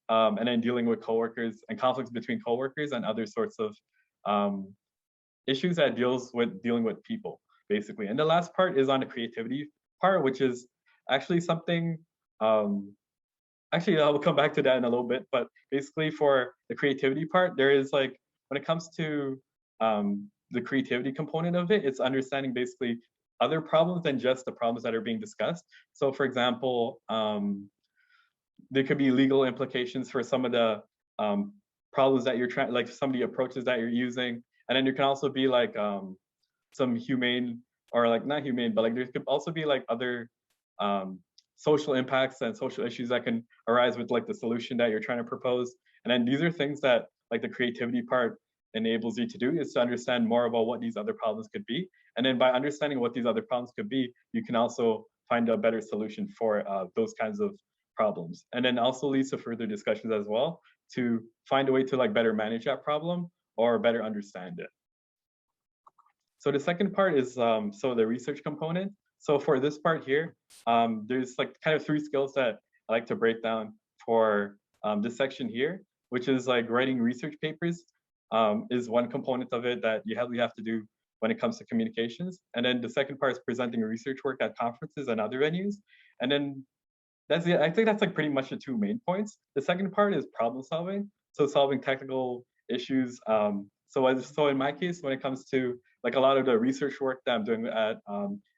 and then dealing with coworkers and conflicts between coworkers and other sorts of issues that deals with dealing with people, basically. And the last part is on the creativity part, which is actually something, actually, I will come back to that in a little bit, but basically for the creativity part, there is like, when it comes to the creativity component of it, it's understanding basically other problems than just the problems that are being discussed. So for example, there could be legal implications for some of the problems that you're trying, like some of the approaches that you're using. And then there can also be like some humane, or like not humane, but like there could also be like other social impacts and social issues that can arise with like the solution that you're trying to propose. And then these are things that like the creativity part enables you to do, is to understand more about what these other problems could be. And then by understanding what these other problems could be, you can also find a better solution for those kinds of problems. And then also leads to further discussions as well to find a way to like better manage that problem or better understand it. So the second part is so the research component. So for this part here, there's like kind of three skills that I like to break down for this section here, which is like writing research papers is one component of it that you have to do when it comes to communications. And then the second part is presenting research work at conferences and other venues. And then that's it. I think that's like pretty much the two main points. The second part is problem solving. So solving technical issues. So in my case, when it comes to like a lot of the research work that I'm doing at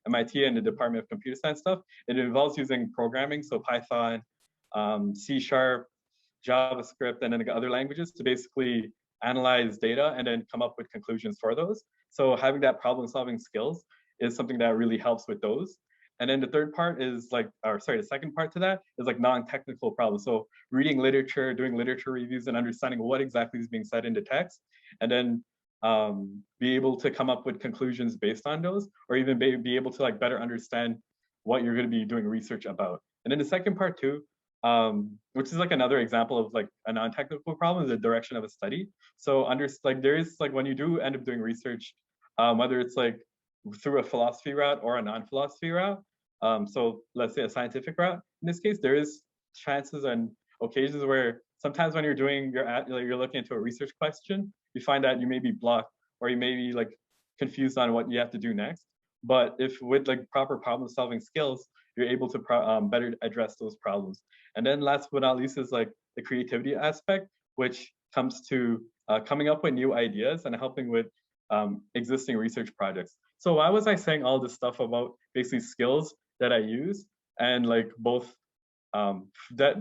MIT and the Department of Computer Science stuff, it involves using programming, so Python, C#, JavaScript, and then other languages to basically analyze data and then come up with conclusions for those. So having that problem solving skills is something that really helps with those. And then the third part is like, or sorry, the second part to that is like non-technical problems. So reading literature, doing literature reviews, and understanding what exactly is being said in the text, and then be able to come up with conclusions based on those, or even be able to like better understand what you're going to be doing research about. And then the second part too, which is like another example of like a non-technical problem, is the direction of a study. So like there is like when you do end up doing research, whether it's like through a philosophy route or a non-philosophy route, so let's say a scientific route, in this case, there is chances and occasions where sometimes when you're doing you're looking into a research question, you find that you may be blocked or you may be like confused on what you have to do next. But if with like proper problem solving skills, you're able to better address those problems. And then last but not least is like the creativity aspect, which comes to coming up with new ideas and helping with existing research projects. So why was I saying all this stuff about basically skills that I use and like both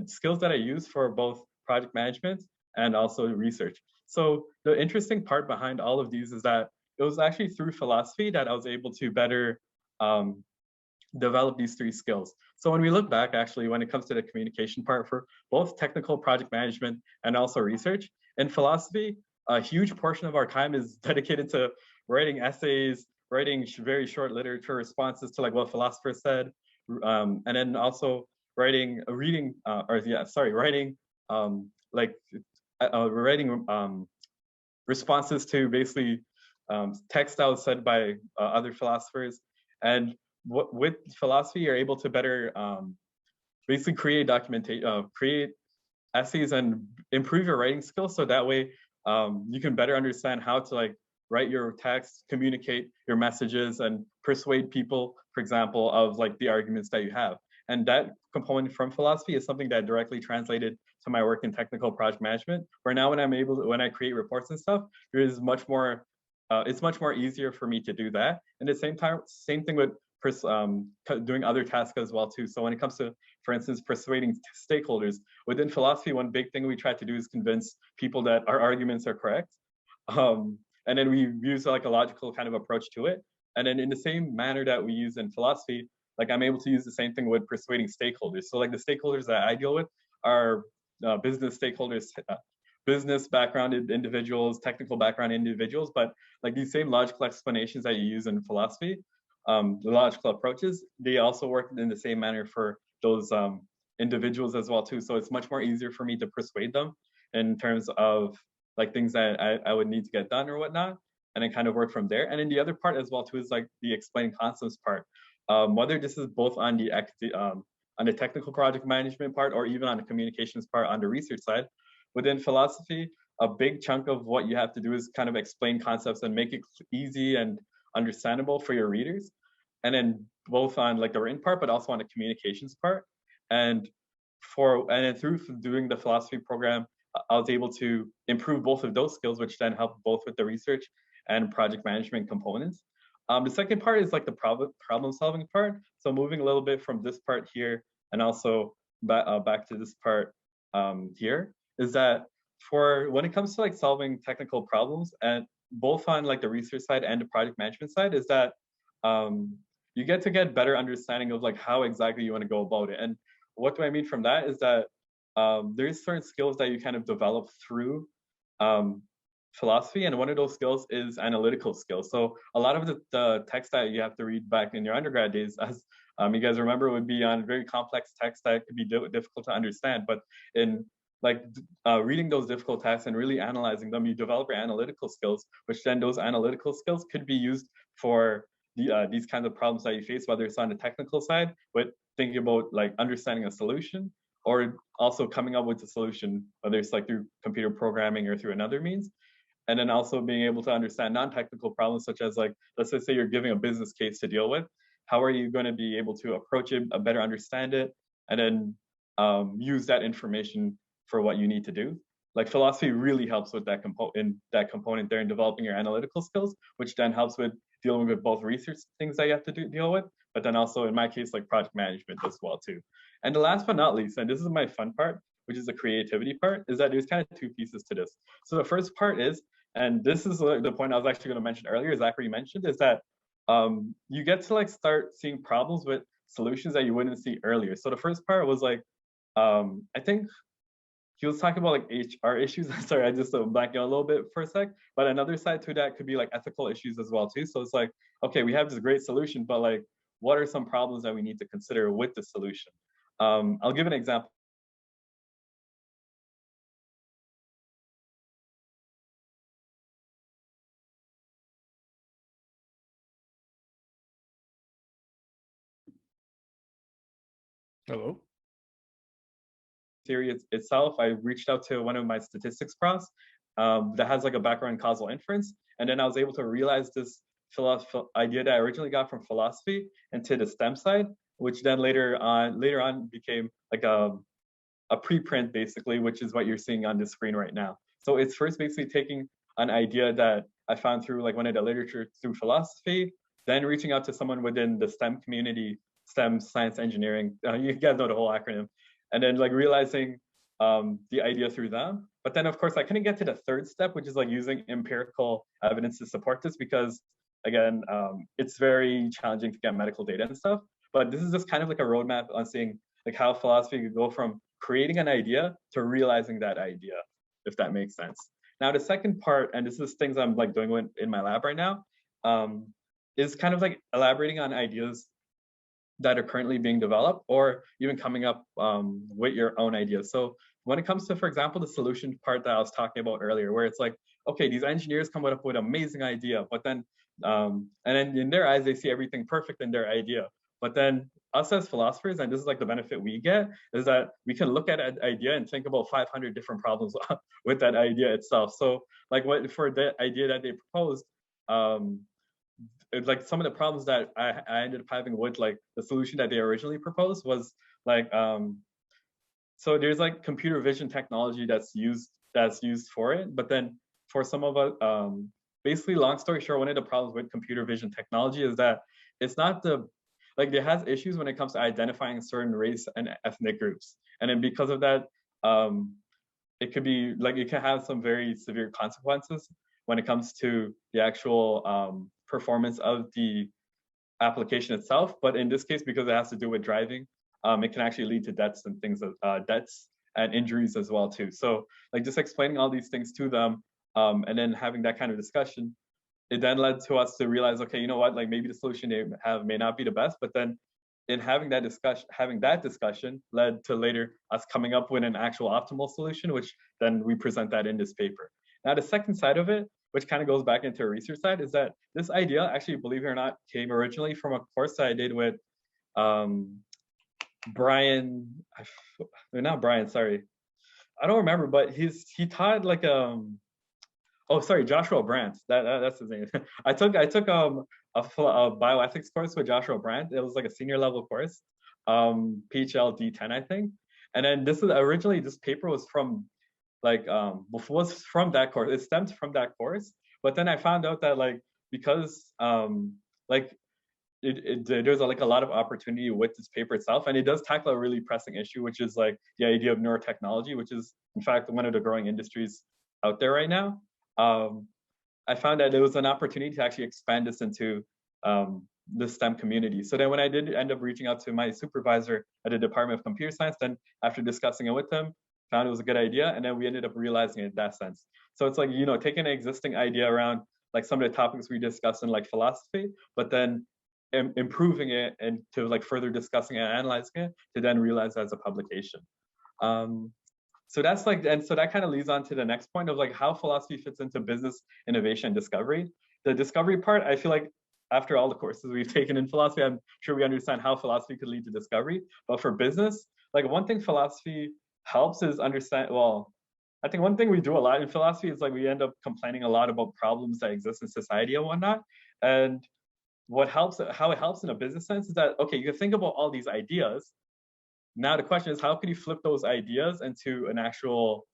skills that I use for both project management and also research? So the interesting part behind all of these is that it was actually through philosophy that I was able to better develop these three skills. So when we look back, actually, when it comes to the communication part for both technical project management and also research, in philosophy, a huge portion of our time is dedicated to writing essays, writing very short literature responses to like what philosophers said, and then also writing responses to basically text that was said by other philosophers. And with philosophy, you're able to better basically create documentation, create essays and improve your writing skills. So that way you can better understand how to like write your text, communicate your messages, and persuade people, for example, of like the arguments that you have. And that component from philosophy is something that directly translated to my work in technical project management, where now when I create reports and stuff, there is much more, it's much more easier for me to do that. And at the same time, same thing with doing other tasks as well too. So when it comes to, for instance, persuading stakeholders, within philosophy, one big thing we try to do is convince people that our arguments are correct. And then we use like a logical kind of approach to it. And then in the same manner that we use in philosophy, like I'm able to use the same thing with persuading stakeholders. So like the stakeholders that I deal with are business stakeholders, business background individuals, technical background individuals, but like these same logical explanations that you use in philosophy, the logical approaches, they also work in the same manner for those individuals as well too. So it's much more easier for me to persuade them in terms of like things that I would need to get done or whatnot, and then kind of work from there. And then the other part as well too is like the explaining concepts part. Whether this is both on the technical project management part or even on the communications part on the research side, within philosophy, a big chunk of what you have to do is kind of explain concepts and make it easy and understandable for your readers. And then both on like the written part, but also on the communications part. And then through doing the philosophy program, I was able to improve both of those skills, which then helped both with the research and project management components. The second part is like the problem solving part. So moving a little bit from this part here and also back to this part here is that for when it comes to like solving technical problems, and both on like the research side and the project management side, is that you get to get better understanding of like how exactly you want to go about it. And what do I mean from that is that there's certain skills that you kind of develop through philosophy, and one of those skills is analytical skills. So a lot of the text that you have to read back in your undergrad days, as you guys remember, would be on very complex text that could be difficult to understand. But in like reading those difficult texts and really analyzing them, you develop your analytical skills, which then those analytical skills could be used for these kinds of problems that you face, whether it's on the technical side, but thinking about like understanding a solution, or also coming up with a solution, whether it's like through computer programming or through another means. And then also being able to understand non-technical problems, such as like, let's just say you're giving a business case to deal with. How are you going to be able to approach it, better understand it, and then use that information for what you need to do? Like philosophy really helps with that component there in developing your analytical skills, which then helps with dealing with both research things that you have to deal with, but then also in my case, like project management as well too. And the last but not least, and this is my fun part, which is the creativity part, is that there's kind of two pieces to this. So the first part is, and this is the point I was actually going to mention earlier, Zachary mentioned, is that you get to like start seeing problems with solutions that you wouldn't see earlier. So the first part was like, I think he was talking about like HR issues. Sorry, I just blanking out a little bit for a sec. But another side to that could be like ethical issues as well too. So it's like, okay, we have this great solution, but like, what are some problems that we need to consider with the solution? I'll give an example. Hello? Theory itself, I reached out to one of my statistics profs that has like a background in causal inference. And then I was able to realize this idea that I originally got from philosophy into the STEM side, which then later on became like a preprint basically, which is what you're seeing on the screen right now. So it's first basically taking an idea that I found through like one of the literature through philosophy, then reaching out to someone within the STEM community, STEM, science, engineering, you guys know the whole acronym, and then like realizing the idea through them. But then of course I couldn't get to the third step, which is like using empirical evidence to support this, because again, it's very challenging to get medical data and stuff. But this is just kind of like a roadmap on seeing like how philosophy could go from creating an idea to realizing that idea, if that makes sense. Now the second part, and this is things I'm like doing in my lab right now, is kind of like elaborating on ideas that are currently being developed, or even coming up with your own ideas. So when it comes to, for example, the solution part that I was talking about earlier, where it's like, okay, these engineers come up with an amazing idea, but then, and then in their eyes, they see everything perfect in their idea. But then us as philosophers, and this is like the benefit we get, is that we can look at an idea and think about 500 different problems with that idea itself. So like what for the idea that they proposed, like some of the problems that I ended up having with like the solution that they originally proposed was like, so there's like computer vision technology that's used for it, but then for some of us, basically long story short, one of the problems with computer vision technology is that it's not like it has issues when it comes to identifying certain race and ethnic groups. And then because of that, it could be like, it can have some very severe consequences when it comes to the actual performance of the application itself. But in this case, because it has to do with driving, it can actually lead to deaths and things, deaths and injuries as well too. So like just explaining all these things to them, and then having that kind of discussion, it then led to us to realize, okay, you know what, like maybe the solution they have may not be the best, but then in having that discussion led to later us coming up with an actual optimal solution, which then we present that in this paper. Now, the second side of it, which kind of goes back into a research side, is that this idea actually, believe it or not, came originally from a course that I did with Brian, not Brian, sorry. I don't remember, but he taught like oh, sorry, Joshua Brandt. That's his name. I took a bioethics course with Joshua Brandt. It was like a senior level course, PHL D10, I think. And then this paper was from like was from that course. It stemmed from that course. But then I found out that like because like there's like a lot of opportunity with this paper itself, and it does tackle a really pressing issue, which is like the idea of neurotechnology, which is in fact one of the growing industries out there right now. I found that there was an opportunity to actually expand this into the STEM community. So then when I did end up reaching out to my supervisor at the Department of Computer Science, then after discussing it with him, found it was a good idea, and then we ended up realizing it in that sense. So it's like, you know, taking an existing idea around like some of the topics we discussed in like philosophy, but then improving it and to like further discussing and analyzing it to then realize as a publication. So that's like, and so that kind of leads on to the next point of like how philosophy fits into business innovation and discovery. The discovery part, I feel like after all the courses we've taken in philosophy, I'm sure we understand how philosophy could lead to discovery. But for business, like one thing philosophy helps is understand, well, I think one thing we do a lot in philosophy is like we end up complaining a lot about problems that exist in society and whatnot. And how it helps in a business sense is that, okay, you can think about all these ideas. Now the question is, how can you flip those ideas into an actual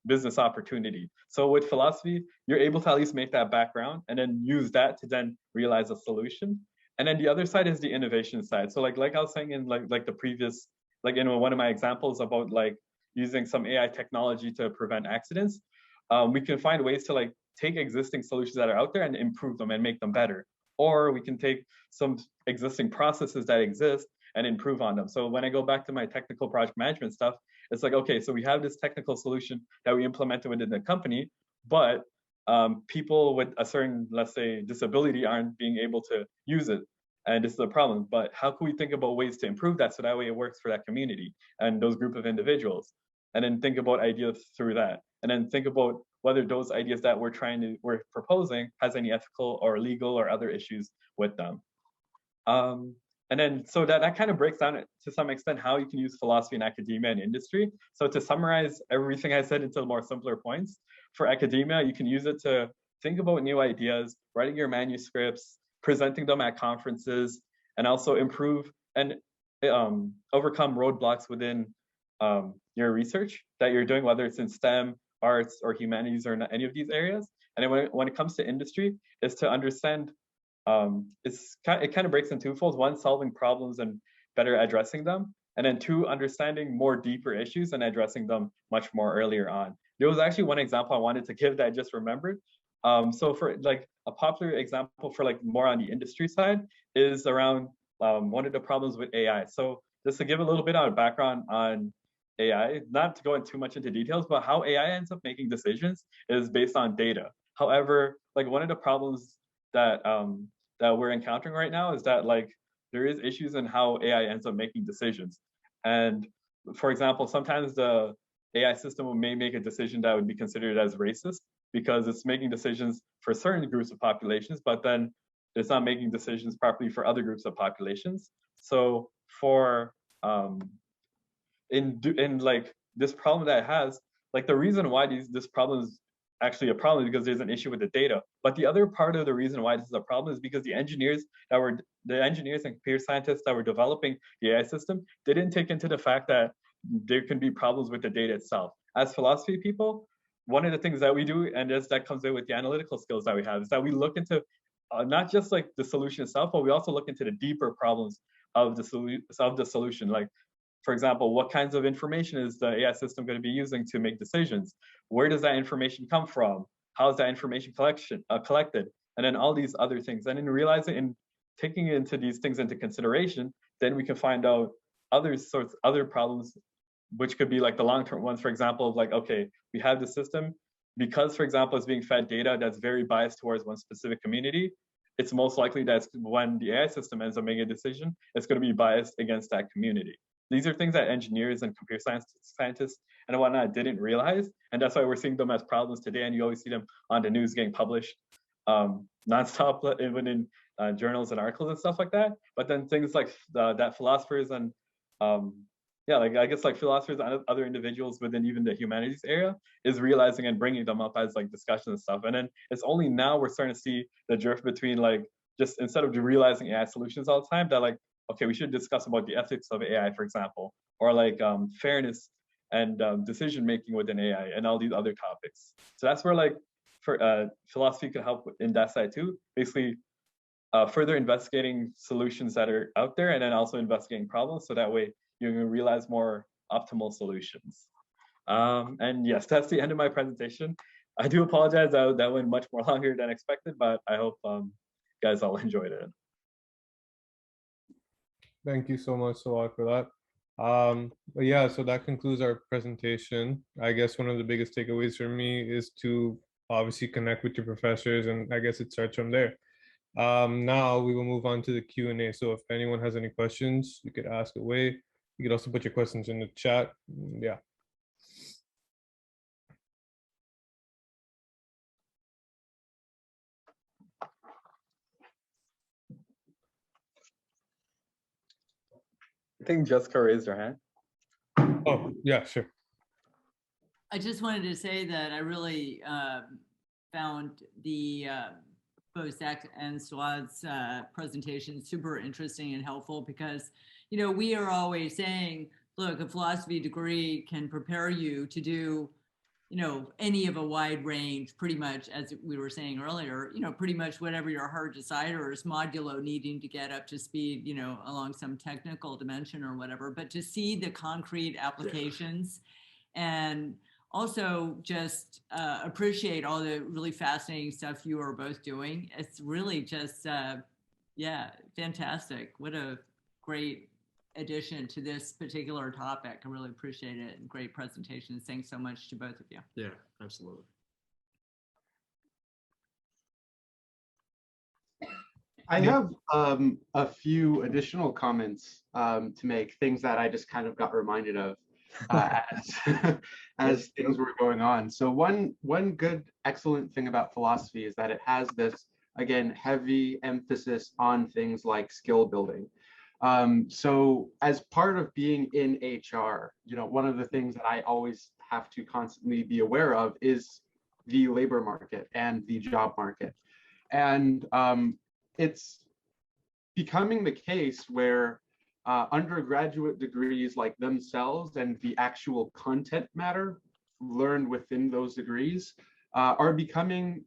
business opportunity? So with philosophy, you're able to at least make that background and then use that to then realize a solution. And then the other side is the innovation side. So like I was saying in like the previous, like in one of my examples about like using some AI technology to prevent accidents, we can find ways to like take existing solutions that are out there and improve them and make them better. Or we can take some existing processes that exist and improve on them. So when I go back to my technical project management stuff, it's like, okay, so we have this technical solution that we implemented within the company, but people with a certain, let's say, disability aren't being able to use it. And this is a problem, but how can we think about ways to improve that so that way it works for that community and those group of individuals? And then think about ideas through that. And then think about whether those ideas that we're proposing has any ethical or legal or other issues with them. And then so that kind of breaks down to some extent how you can use philosophy in academia and industry. So to summarize everything I said into more simpler points, for academia, you can use it to think about new ideas, writing your manuscripts, presenting them at conferences, and also improve and overcome roadblocks within your research that you're doing, whether it's in STEM, arts, or humanities, or any of these areas. And then when it comes to industry, is to understand, it kind of breaks in twofolds. One, solving problems and better addressing them. And then two, understanding more deeper issues and addressing them much more earlier on. There was actually one example I wanted to give that I just remembered. So for like a popular example for like more on the industry side is around one of the problems with AI. So just to give a little bit of background on AI, not to go into too much into details, but how AI ends up making decisions is based on data. However, like one of the problems that that we're encountering right now is that like there is issues in how AI ends up making decisions. And for example, sometimes the AI system may make a decision that would be considered as racist because it's making decisions for certain groups of populations, but then it's not making decisions properly for other groups of populations. So for in like this problem that it has, like the reason why this problem is actually a problem is because there's an issue with the data. But the other part of the reason why this is a problem is because the engineers and computer scientists that were developing the AI system, they didn't take into the fact that there can be problems with the data itself. As philosophy people, one of the things that we do, and that comes in with the analytical skills that we have, is that we look into not just like the solution itself, but we also look into the deeper problems of the solution. Like, for example, what kinds of information is the AI system going to be using to make decisions? Where does that information come from? How is that information collected? And then all these other things. And in realizing and taking into these things into consideration, then we can find out other problems, which could be like the long-term ones, for example, of like, okay, we have the system because, for example, it's being fed data that's very biased towards one specific community. It's most likely that when the AI system ends up making a decision, it's going to be biased against that community. These are things that engineers and computer scientists and whatnot didn't realize. And that's why we're seeing them as problems today. And you always see them on the news getting published nonstop, even in journals and articles and stuff like that. But then things like that philosophers and like I guess like philosophers and other individuals within even the humanities area is realizing and bringing them up as like discussion and stuff. And then it's only now we're starting to see the drift between like, just instead of realizing AI solutions all the time, that like, okay, we should discuss about the ethics of AI, for example, or like fairness and decision-making within AI and all these other topics. So that's where like philosophy could help in that side too, basically further investigating solutions that are out there and then also investigating problems. So that way you can realize more optimal solutions. And yes, that's the end of my presentation. I do apologize that went much more longer than expected, but I hope you guys all enjoyed it. Thank you so much, Sawad, for that. But yeah, so that concludes our presentation. I guess one of the biggest takeaways for me is to obviously connect with your professors, and I guess it starts from there. Now we will move on to the Q&A. So if anyone has any questions, you could ask away. You could also put your questions in the chat. Yeah. I think Jessica raised her hand. Oh, yeah, sure. I just wanted to say that I really found the both Zach and Swad's presentation super interesting and helpful because, you know, we are always saying, look, a philosophy degree can prepare you to do, you know, any of a wide range, pretty much, as we were saying earlier, you know, pretty much whatever your heart desires, modulo needing to get up to speed, you know, along some technical dimension or whatever, but to see the concrete applications and also just appreciate all the really fascinating stuff you are both doing. It's really just, yeah, fantastic. What a great addition to this particular topic. I really appreciate it. Great presentations. Thanks so much to both of you. Yeah, absolutely. I have a few additional comments to make, things that I just kind of got reminded of as things were going on. So one good, excellent thing about philosophy is that it has this, again, heavy emphasis on things like skill building. So as part of being in HR, you know, one of the things that I always have to constantly be aware of is the labor market and the job market. And it's becoming the case where undergraduate degrees like themselves and the actual content matter learned within those degrees are becoming,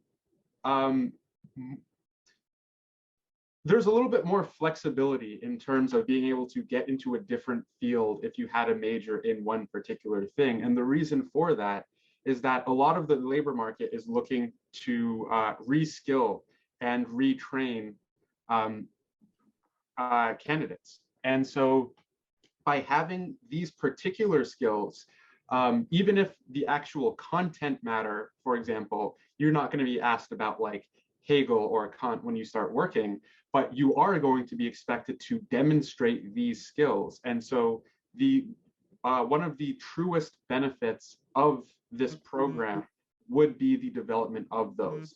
there's a little bit more flexibility in terms of being able to get into a different field if you had a major in one particular thing. And the reason for that is that a lot of the labor market is looking to reskill and retrain candidates. And so by having these particular skills, even if the actual content matter, for example, you're not going to be asked about like Hegel or Kant when you start working, but you are going to be expected to demonstrate these skills. And so the one of the truest benefits of this program would be the development of those.